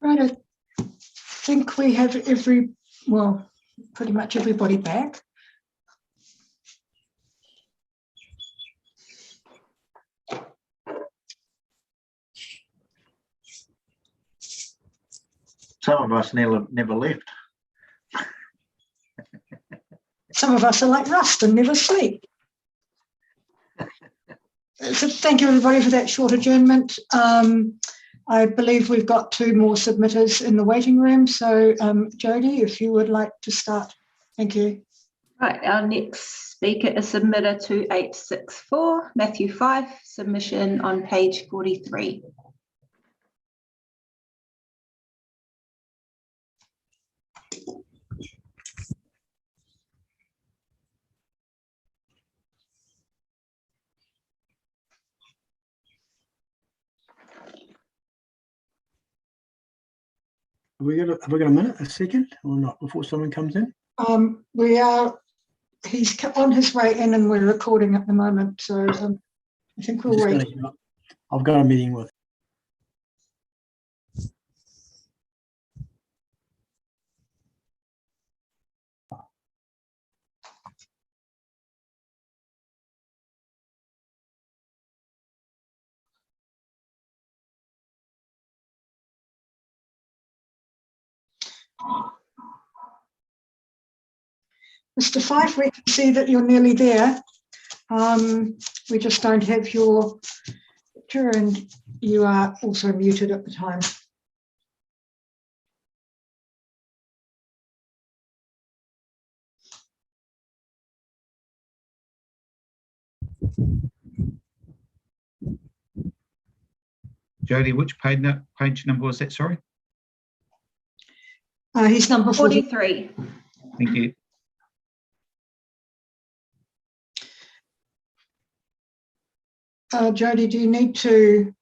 Right, I think we have pretty much everybody back. Some of us never left. Some of us are like rust and never sleep. So thank you everybody for that short adjournment. I believe we've got 2 more submitters in the waiting room. So Jodie, if you would like to start. Thank you. Right, our next speaker is submitter 2864, Matthew Fife, submission on page 43. Have we got a minute, a second, or not, before someone comes in? He's on his way in and we're recording at the moment. So I think we'll wait. I've got a meeting with. Mr. Fife, we can see that you're nearly there. We just don't have your picture and you are also muted at the time. Jodie, which page number was that, sorry? He's number 43. Thank you. Jodie, do you need to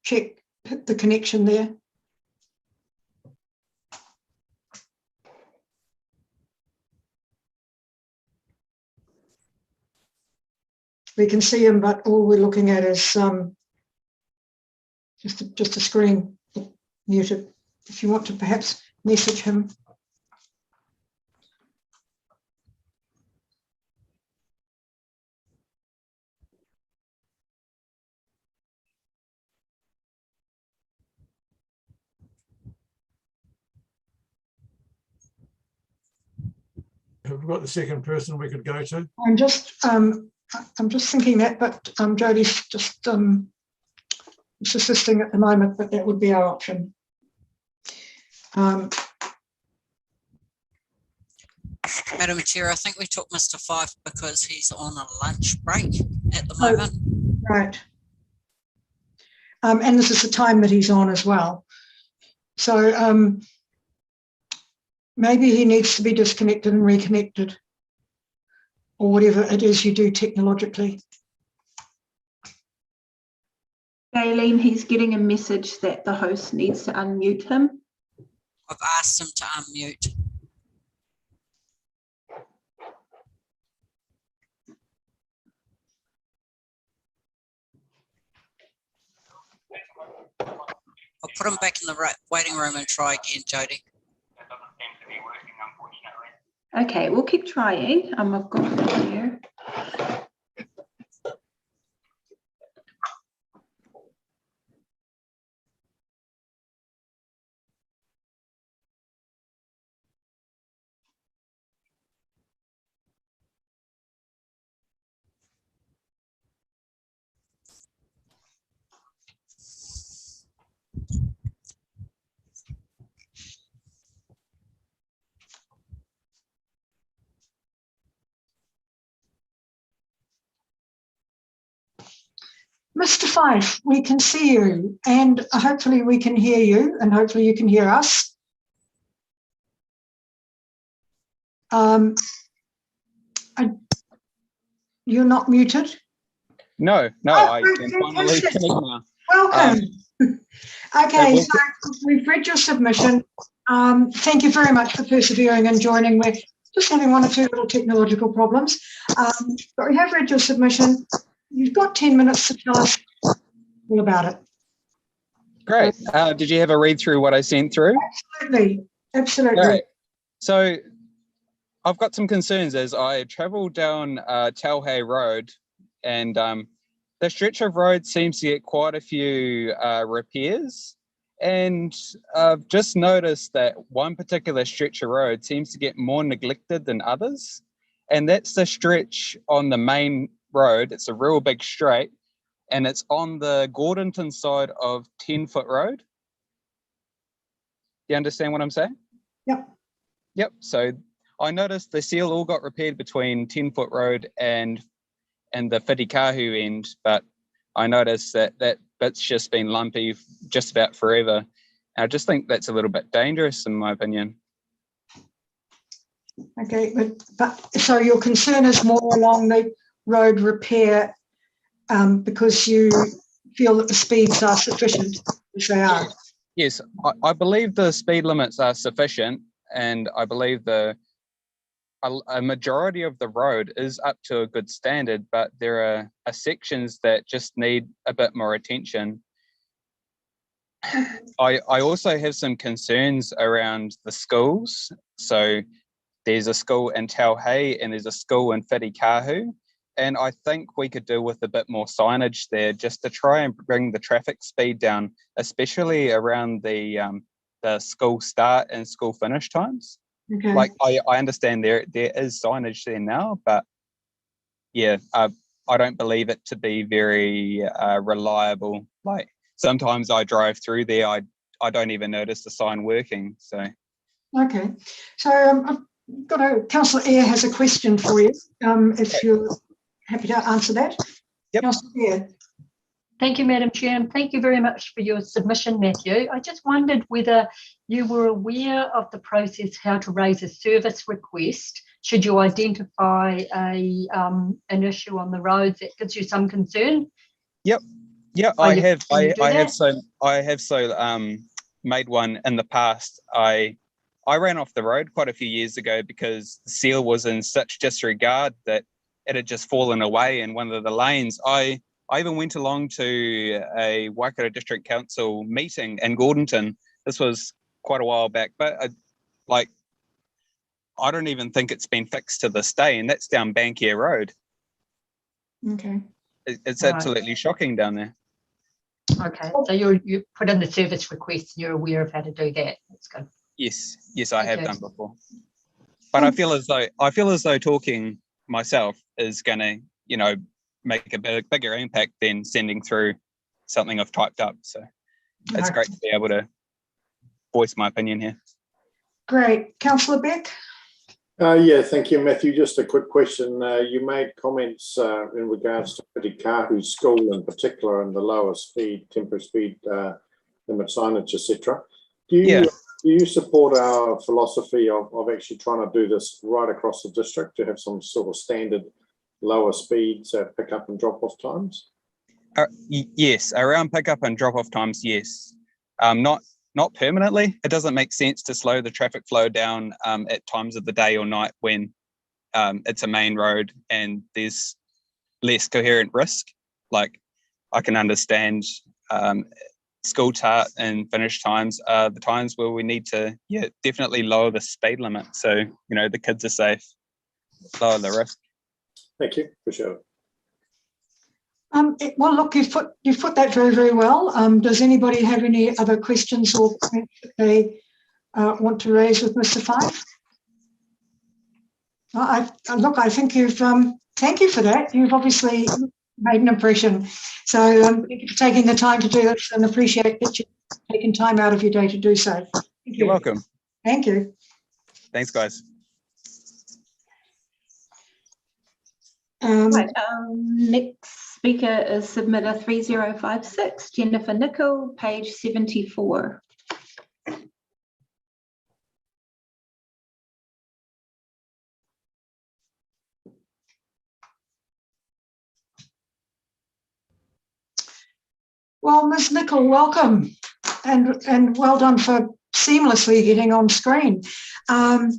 check the connection there? We can see him, but all we're looking at is just a screen muted. If you want to perhaps message him. Have we got the second person we could go to? I'm just thinking that, but Jodie's just assisting at the moment, but that would be our option. Madam Chair, I think we took Mr. Fife because he's on a lunch break at the moment. Right. And this is the time that he's on as well. So maybe he needs to be disconnected and reconnected, or whatever it is you do technologically. Aileen, he's getting a message that the host needs to unmute him. I've asked him to unmute. I'll put him back in the waiting room and try again, Jodie. Okay, we'll keep trying. I've got it here. Mr. Fife, we can see you, and hopefully we can hear you, and hopefully you can hear us. You're not muted? No, I can finally connect now. Welcome. Okay, so we've read your submission. Thank you very much for persevering and joining. We're just having one or two little technological problems, but we have read your submission. You've got 10 minutes to tell us all about it. Great. Did you have a read through what I sent through? Absolutely. Great. So I've got some concerns as I travel down Tauhei Road, and the stretch of road seems to get quite a few repairs. And I've just noticed that one particular stretch of road seems to get more neglected than others. And that's the stretch on the main road. It's a real big straight, and it's on the Gordonton side of 10-foot road. Do you understand what I'm saying? Yep. Yep. So I noticed the seal all got repaired between 10-foot road and the Whitikahu end, but I noticed that bit's just been lumpy just about forever. And I just think that's a little bit dangerous in my opinion. Okay, but so your concern is more along the road repair because you feel that the speeds are sufficient, as they are. Yes, I believe the speed limits are sufficient, and I believe a majority of the road is up to a good standard, but there are sections that just need a bit more attention. I also have some concerns around the schools. So there's a school in Tauhei and there's a school in Whitikahu, and I think we could do with a bit more signage there just to try and bring the traffic speed down, especially around the school start and school finish times. Okay. Like I understand there is signage there now, but yeah, I don't believe it to be very reliable. Like sometimes I drive through there, I don't even notice the sign working. So okay, so I've got Councillor Eyre has a question for you. If you're happy to answer that. Yep. Councillor Eyre. Thank you, Madam Chair, and thank you very much for your submission, Matthew. I just wondered whether you were aware of the process how to raise a service request should you identify an issue on the roads that gives you some concern. Yep. Yeah, I have made one in the past. I ran off the road quite a few years ago because the seal was in such disregard that it had just fallen away in one of the lanes. I even went along to a Waikato District Council meeting in Gordonton. This was quite a while back, but I don't even think it's been fixed to this day, and that's down Bankier Road. Okay. It's absolutely shocking down there. Okay, so you put in the service request and you're aware of how to do that. That's good. Yes, I have done before. But I feel as though talking myself is going to, make a bigger impact than sending through something I've typed up. So it's great to be able to voice my opinion here. Great. Councillor Beck? Yeah, thank you, Matthew. Just a quick question. You made comments in regards to Whitikahu School in particular and the lower speed, temporary speed limit signage, etc. Do you support our philosophy of actually trying to do this right across the district to have some sort of standard lower speeds at pick up and drop off times? Yes, around pick up and drop off times, yes. Not permanently. It doesn't make sense to slow the traffic flow down at times of the day or night when it's a main road and there's less coherent risk. Like I can understand school start and finish times are the times where we need to definitely lower the speed limit so the kids are safe, lower the risk. Thank you. Appreciate it. Well, look, you've put that very, very well. Does anybody have any other questions or comments that they want to raise with Mr. Fife? I think you've. Thank you for that. You've obviously made an impression. So thank you for taking the time to do this, and appreciate that you've taken time out of your day to do so. Thank you. You're welcome. Thank you. Thanks, guys. Right, next Speaker is submitter 3056, Jennifer Nicol, page 74. Well, Ms. Nicol, welcome, and well done for seamlessly getting on screen. Now,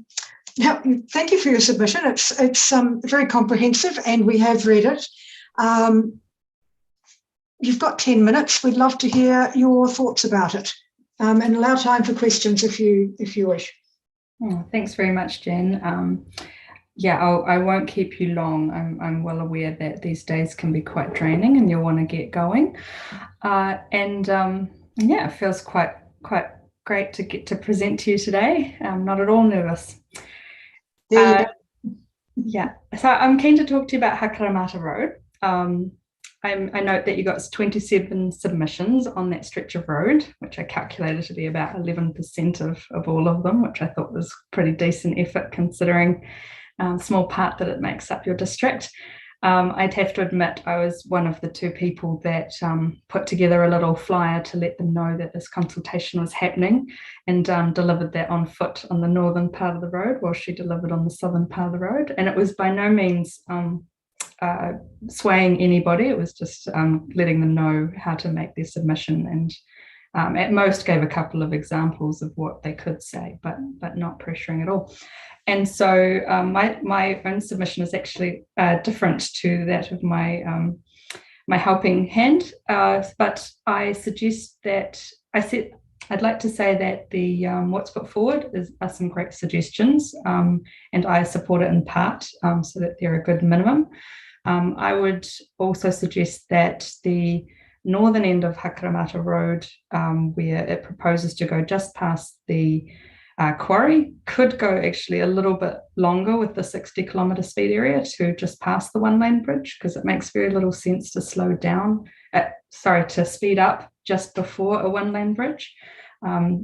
thank you for your submission. It's very comprehensive, and we have read it. You've got 10 minutes. We'd love to hear your thoughts about it, and allow time for questions if you wish. Oh, thanks very much, Jen. Yeah, I won't keep you long. I'm well aware that these days can be quite draining and you'll want to get going. Yeah, it feels quite great to get to present to you today. I'm not at all nervous. Yeah, so I'm keen to talk to you about Hakaramata Road. I note that you got 27 submissions on that stretch of road, which I calculated to be about 11% of all of them, which I thought was pretty decent effort considering small part that it makes up your district. I'd have to admit I was one of the 2 people that put together a little flyer to let them know that this consultation was happening, and delivered that on foot on the northern part of the road while she delivered on the southern part of the road. And it was by no means swaying anybody. It was just letting them know how to make their submission, and at most gave a couple of examples of what they could say, but not pressuring at all. And so my own submission is actually different to that of my my helping hand, but I suggest that I'd like to say that the what's put forward are some great suggestions, and I support it in part, so that they're a good minimum. I would also suggest that the northern end of Hakaramata Road, where it proposes to go just past the quarry, could go actually a little bit longer with the 60 kilometre speed area to just past the one-lane bridge, because it makes very little sense to to speed up just before a one-lane bridge.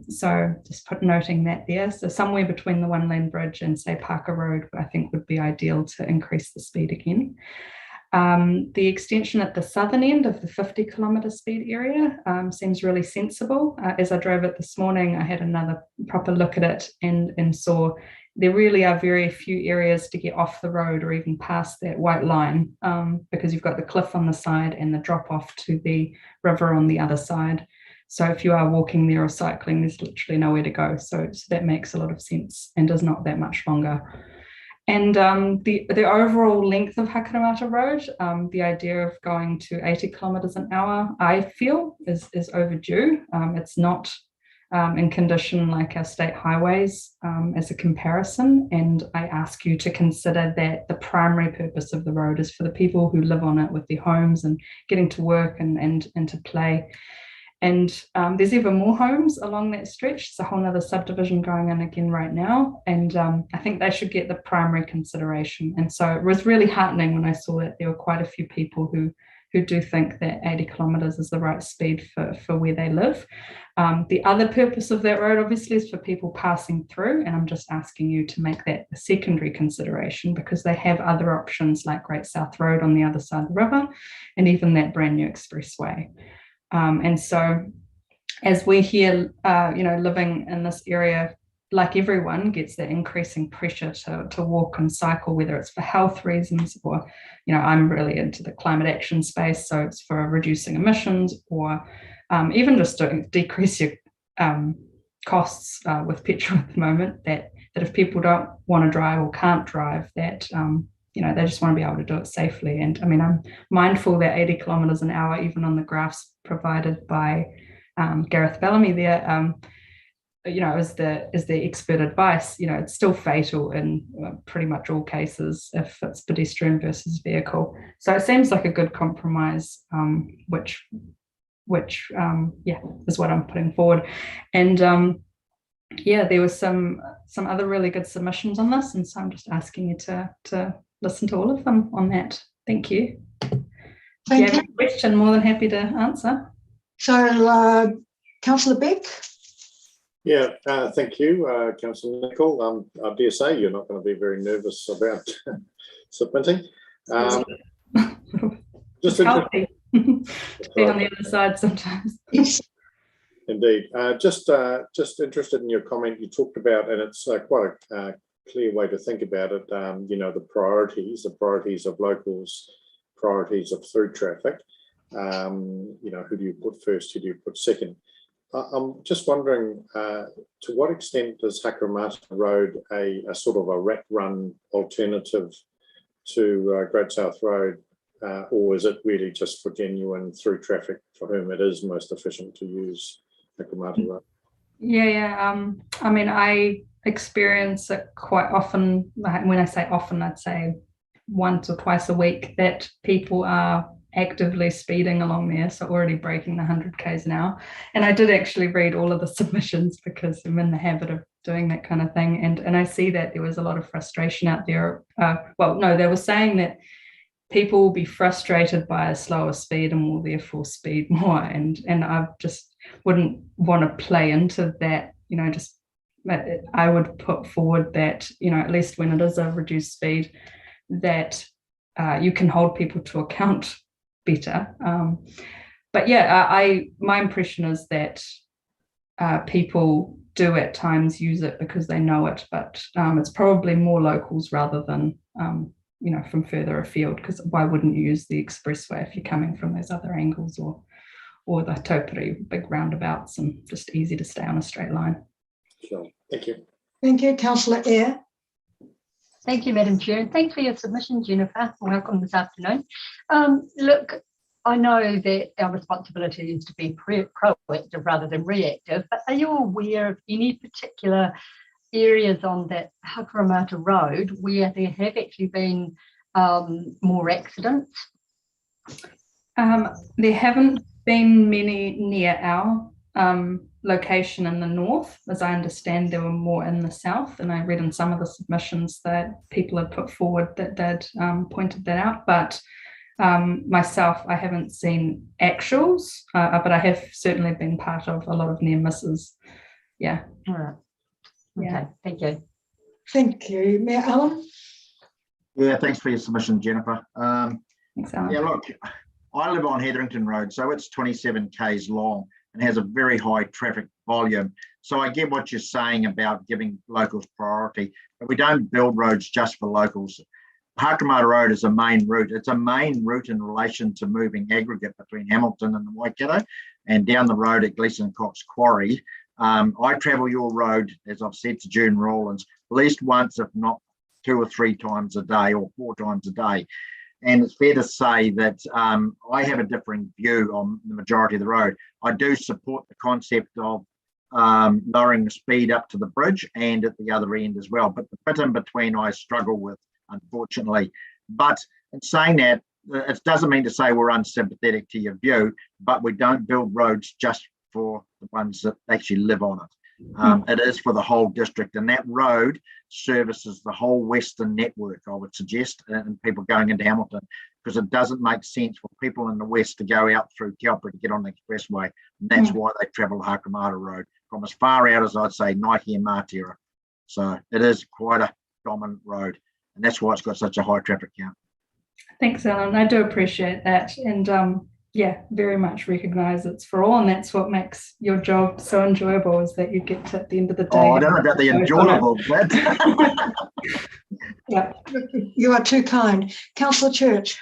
So just noting that there. So somewhere between the one-lane bridge and say Parker Road, I think would be ideal to increase the speed again. The extension at the southern end of the 50 kilometre speed area seems really sensible. As I drove it this morning, I had another proper look at it and saw there really are very few areas to get off the road or even past that white line, because you've got the cliff on the side and the drop off to the river on the other side. So if you are walking there or cycling, there's literally nowhere to go. So that makes a lot of sense and is not that much longer. And the overall length of Hakaramata Road, the idea of going to 80 kilometres an hour, I feel is overdue. It's not in condition like our state highways as a comparison. And I ask you to consider that the primary purpose of the road is for the people who live on it with their homes and getting to work and to play. And there's even more homes along that stretch. It's a whole nother subdivision going in again right now. And I think they should get the primary consideration. And so it was really heartening when I saw that there were quite a few people who do think that 80 kilometres is the right speed for where they live. The other purpose of that road obviously is for people passing through. And I'm just asking you to make that a secondary consideration, because they have other options like Great South Road on the other side of the river, and even that brand new expressway. And so as we here, living in this area, like everyone, gets that increasing pressure to walk and cycle, whether it's for health reasons or, I'm really into the climate action space, so it's for reducing emissions or even just to decrease your costs with petrol at the moment, that if people don't want to drive or can't drive, that they just want to be able to do it safely. And I mean, I'm mindful that 80 kilometres an hour, even on the graphs provided by Gareth Bellamy there, is the expert advice. It's still fatal in pretty much all cases if it's pedestrian versus vehicle. So it seems like a good compromise, which is what I'm putting forward. And there was some other really good submissions on this, and so I'm just asking you to listen to all of them on that. Thank you. If you have a question, more than happy to answer. So, Councillor Beck. Yeah, thank you, Councillor Nicol. I dare say you're not going to be very nervous about submitting. Just healthy to be on the other side sometimes. Indeed. Just interested in your comment you talked about, and it's quite a clear way to think about it, the priorities of locals, priorities of through traffic. Who do you put first, who do you put second? I'm just wondering, to what extent does Hakuramata Road a sort of a rat run alternative to Great South Road, or is it really just for genuine through traffic for whom it is most efficient to use Hakuramata Road? I mean, I experience it quite often. When I say often, I'd say once or twice a week, that people are actively speeding along there, so already breaking the 100 k's an hour. And I did actually read all of the submissions because I'm in the habit of doing that kind of thing, and I see that there was a lot of frustration out there. They were saying that people will be frustrated by a slower speed and will therefore speed more, and I just wouldn't want to play into that. I would put forward that, at least when it is a reduced speed, that you can hold people to account better. My impression is that people do at times use it because they know it, but it's probably more locals rather than from further afield, because why wouldn't you use the expressway if you're coming from those other angles, or the taupiri big roundabouts, and just easy to stay on a straight line. Sure. Thank you. Thank you, Councillor Eyre. Thank you, Madam Chair, and thanks for your submission, Jennifer. Welcome this afternoon. Look, I know that our responsibility is to be proactive rather than reactive, but are you aware of any particular areas on that Hakuramata Road where there have actually been more accidents? There haven't been many near our location in the north. As I understand, there were more in the south, and I read in some of the submissions that people had put forward that they'd pointed that out, but myself, I haven't seen actuals, but I have certainly been part of a lot of near misses. Yeah. All right. Okay, thank you. Thank you. Mayor Allen? Yeah, thanks for your submission, Jennifer. Thanks, Alan. Yeah, look, I live on Hetherington Road, so it's 27 k's long and has a very high traffic volume. So I get what you're saying about giving locals priority, but we don't build roads just for locals. Hakuramata Road is a main route. It's a main route in relation to moving aggregate between Hamilton and the Waikato, and down the road at Gleeson Cox Quarry. I travel your road, as I've said to Joan Rowland, at least once, if not 2 or 3 times a day, or 4 times a day. And it's fair to say that I have a differing view on the majority of the road. I do support the concept of lowering the speed up to the bridge and at the other end as well. But the bit in between I struggle with, unfortunately. But in saying that, it doesn't mean to say we're unsympathetic to your view, but we don't build roads just for the ones that actually live on it. It is for the whole district, and that road services the whole western network, I would suggest, and people going into Hamilton, because it doesn't make sense for people in the west to go out through Kilometer to get on the expressway. And that's why they travel Hakuramata Road from as far out as, I'd say, Nike and Mātira. So it is quite a dominant road, and that's why it's got such a high traffic count. Thanks, Alan. I do appreciate that, and very much recognise it's for all, and that's what makes your job so enjoyable, is that you get to, at the end of the day. Oh, I don't know about the enjoyable bit. Yeah. You are too kind. Councillor Church.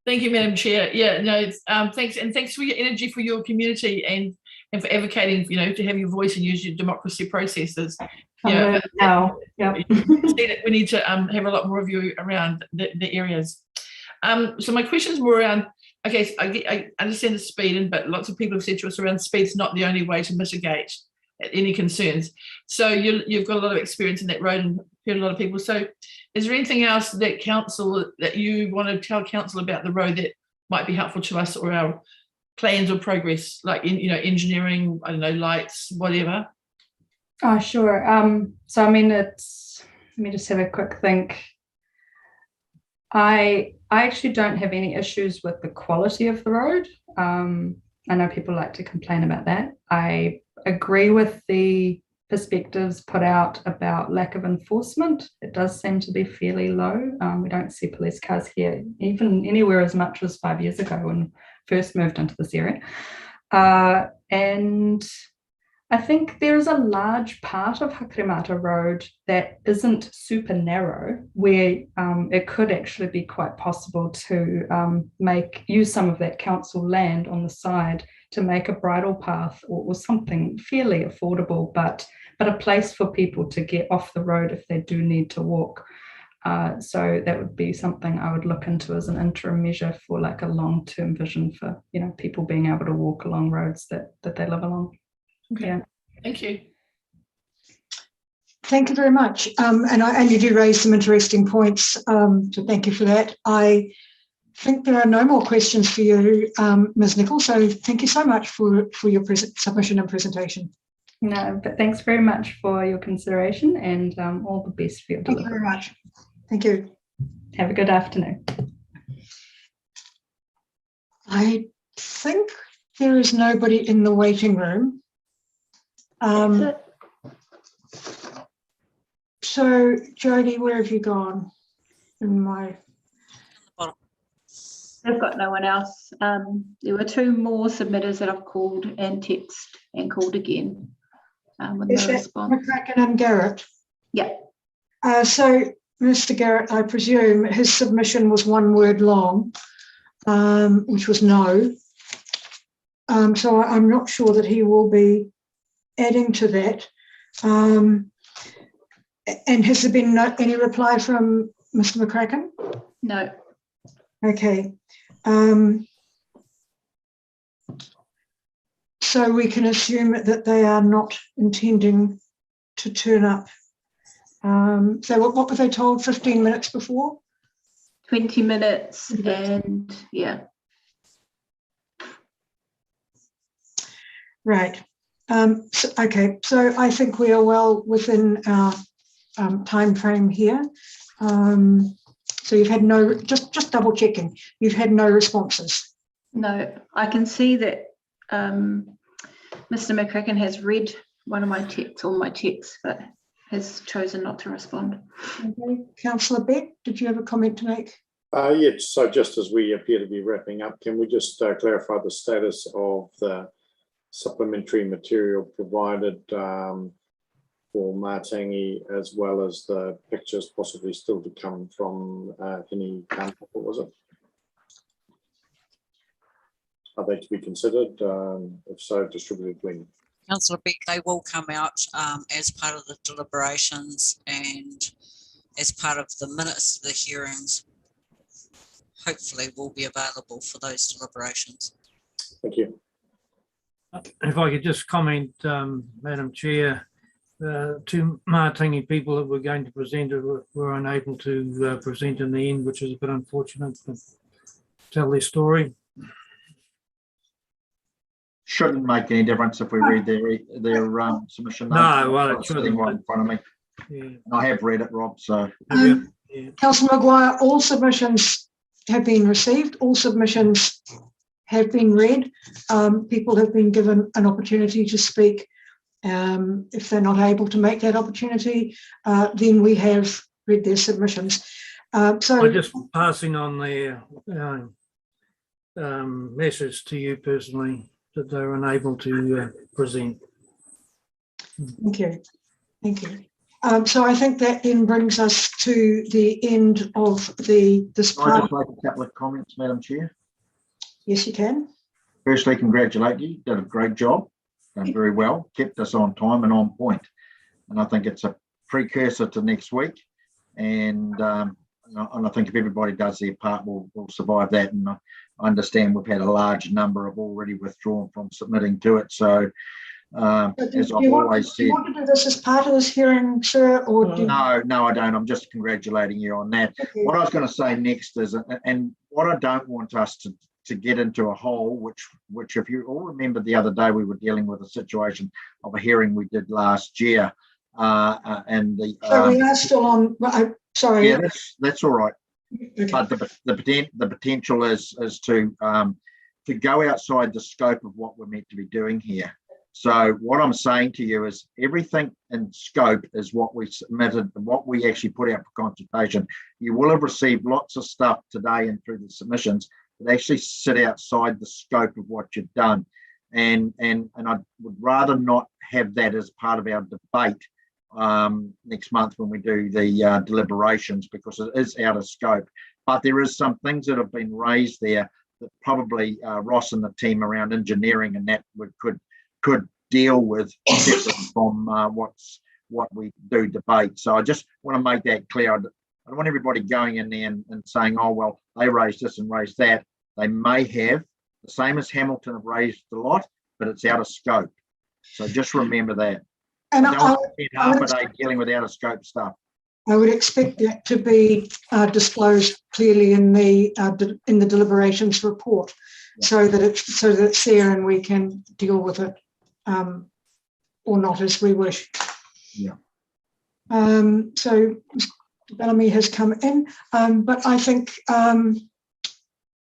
Thank you, Madam Chair. Yeah, no, it's, thanks for your energy for your community and for advocating, to have your voice and use your democracy processes. Yeah, we need to have a lot more of you around the areas. So my question is more around, okay, so I understand the speed, but lots of people have said to us around speed's not the only way to mitigate any concerns. So you've got a lot of experience in that road and heard a lot of people. So is there anything else that you want to tell council about the road that might be helpful to us, or our plans or progress, like engineering, I don't know, lights, whatever? Oh, sure. So I mean, let me just have a quick think. I actually don't have any issues with the quality of the road. I know people like to complain about that. I agree with the perspectives put out about lack of enforcement. It does seem to be fairly low. We don't see police cars here even anywhere as much as 5 years ago when we first moved into this area. And I think there is a large part of Hakuremata Road that isn't super narrow, where it could actually be quite possible to use some of that council land on the side to make a bridle path or something fairly affordable, but a place for people to get off the road if they do need to walk. So that would be something I would look into as an interim measure for like a long-term vision for, you know, people being able to walk along roads that they live along. Okay. Yeah. Thank you. Thank you very much. And you do raise some interesting points, so thank you for that. I think there are no more questions for you, Ms. Nichols, so thank you so much for your submission and presentation. No, but thanks very much for your consideration, and all the best for your delivery. Thank you very much. Thank you. Have a good afternoon. I think there is nobody in the waiting room. So Jodie, where have you gone? I've got no one else. There were 2 more submitters that I've called and text and called again with Is no that response. McCracken and Garrett? Yeah. So Mr. Garrett, I presume his submission was 1 word long, which was no. So I'm not sure that he will be adding to that. And has there been any reply from Mr. McCracken? No. Okay. So we can assume that they are not intending to turn up. So what were they told 15 minutes before? 20 minutes and yeah. Right. Okay, so I think we are well within our time frame here. So you've had no, just double checking, you've had no responses? No, I can see that Mr. McCracken has read one of my texts, all my texts, but has chosen not to respond. Okay. Councillor Beck, did you have a comment to make? Yes, so just as we appear to be wrapping up, can we just clarify the status of the supplementary material provided for Matangi, as well as the pictures possibly still to come from any Carmichael, was it? Are they to be considered? If so, distributed when? Councillor Beck, they will come out as part of the deliberations and as part of the minutes of the hearings. Hopefully will be available for those deliberations. Thank you. If I could just comment, Madam Chair, 2 Matangi people that were going to present were unable to present in the end, which is a bit unfortunate, but tell their story. Shouldn't make any difference if we read their submission. No, well, it's sitting right in front of me. Yeah. And I have read it, Rob, so. Councillor Maguire, all submissions have been received, all submissions have been read. People have been given an opportunity to speak. If they're not able to make that opportunity, then we have read their submissions. So I'm just passing on their message to you personally that they're unable to present. Thank you. Thank you. So I think that then brings us to the end of this Can I part. just make a couple of comments, Madam Chair? Yes, you can. Firstly, congratulate you. Did a great job. Done very well. Kept us on time and on point. And I think it's a precursor to next week. And I think if everybody does their part, we'll survive that. And I understand we've had a large number of already withdrawn from submitting to it. So as I've always said. Do you want to do this as part of this hearing, sir? Or No, I don't. I'm just congratulating you on that. Okay. What I was going to say next is, and what I don't want us to get into a hole, which if you all remember the other day, we were dealing with a situation of a hearing we did last year. And the so we are still on. Sorry. Yeah, that's all right. Okay. But the potential is to go outside the scope of what we're meant to be doing here. So what I'm saying to you is everything in scope is what we submitted, what we actually put out for consultation. You will have received lots of stuff today and through the submissions that actually sit outside the scope of what you've done. And I would rather not have that as part of our debate next month when we do the deliberations, because it is out of scope. But there is some things that have been raised there that probably Ross and the team around engineering and that could deal with separate from what we do debate. So I just want to make that clear. I don't want everybody going in there and saying, oh, well, they raised this and raised that. They may have, the same as Hamilton have raised a lot, but it's out of scope. So just remember that. And I don't spend half a day dealing with out of scope stuff. I would expect that to be disclosed clearly in the deliberations report, so that it's there and we can deal with it or not as we wish. Yeah. So Mr. Bellamy has come in, but I think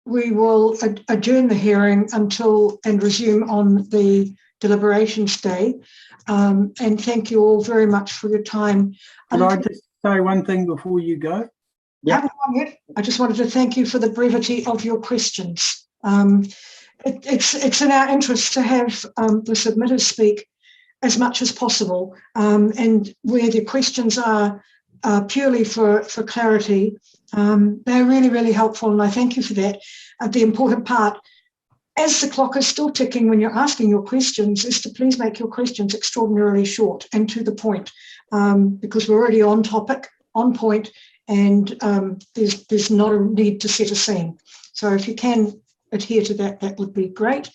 we will adjourn the hearing until and resume on the deliberations day. And thank you all very much for your time. Could I just say one thing before you go? Yeah. I just wanted to thank you for the brevity of your questions. It's in our interest to have the submitters speak as much as possible, and where the questions are purely for clarity, they're really, really helpful, and I thank you for that. The important part, as the clock is still ticking when you're asking your questions, is to please make your questions extraordinarily short and to the point, because we're already on topic, on point, and there's not a need to set a scene. So if you can adhere to that, that would be great.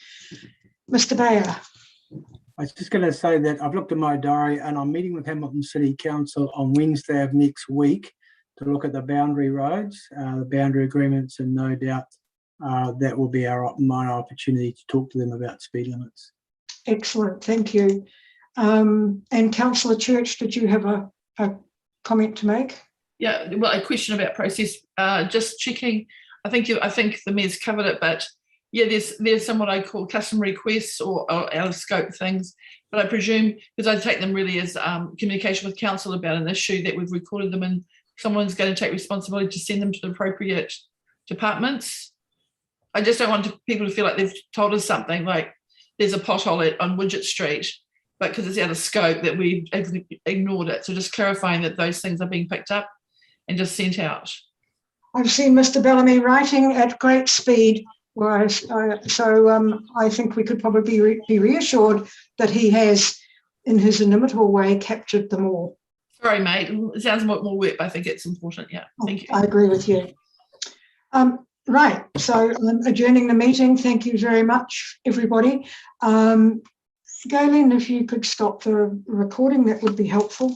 Mr. Bayer. I was just going to say that I've looked at my diary and I'm meeting with Hamilton City Council on Wednesday of next week to look at the boundary roads, the boundary agreements, and no doubt that will be my opportunity to talk to them about speed limits. Excellent, thank you. And Councillor Church, did you have a comment to make? Yeah, well, a question about process. Just checking. I think the Mayor's covered it, but yeah, there's some what I call custom requests or out of scope things. But I presume, because I take them really as communication with council about an issue that we've recorded them and someone's going to take responsibility to send them to the appropriate departments. I just don't want people to feel like they've told us something like there's a pothole on Widget Street, but because it's out of scope that we ignored it. So just clarifying that those things are being picked up and just sent out. I've seen Mr. Bellamy writing at great speed, so I think we could probably be reassured that he has, in his inimitable way, captured them all. Sorry, mate. It sounds more work, but I think it's important. Yeah, thank you. I agree with you. Right, so I'm adjourning the meeting. Thank you very much, everybody. Galen, if you could stop the recording, that would be helpful.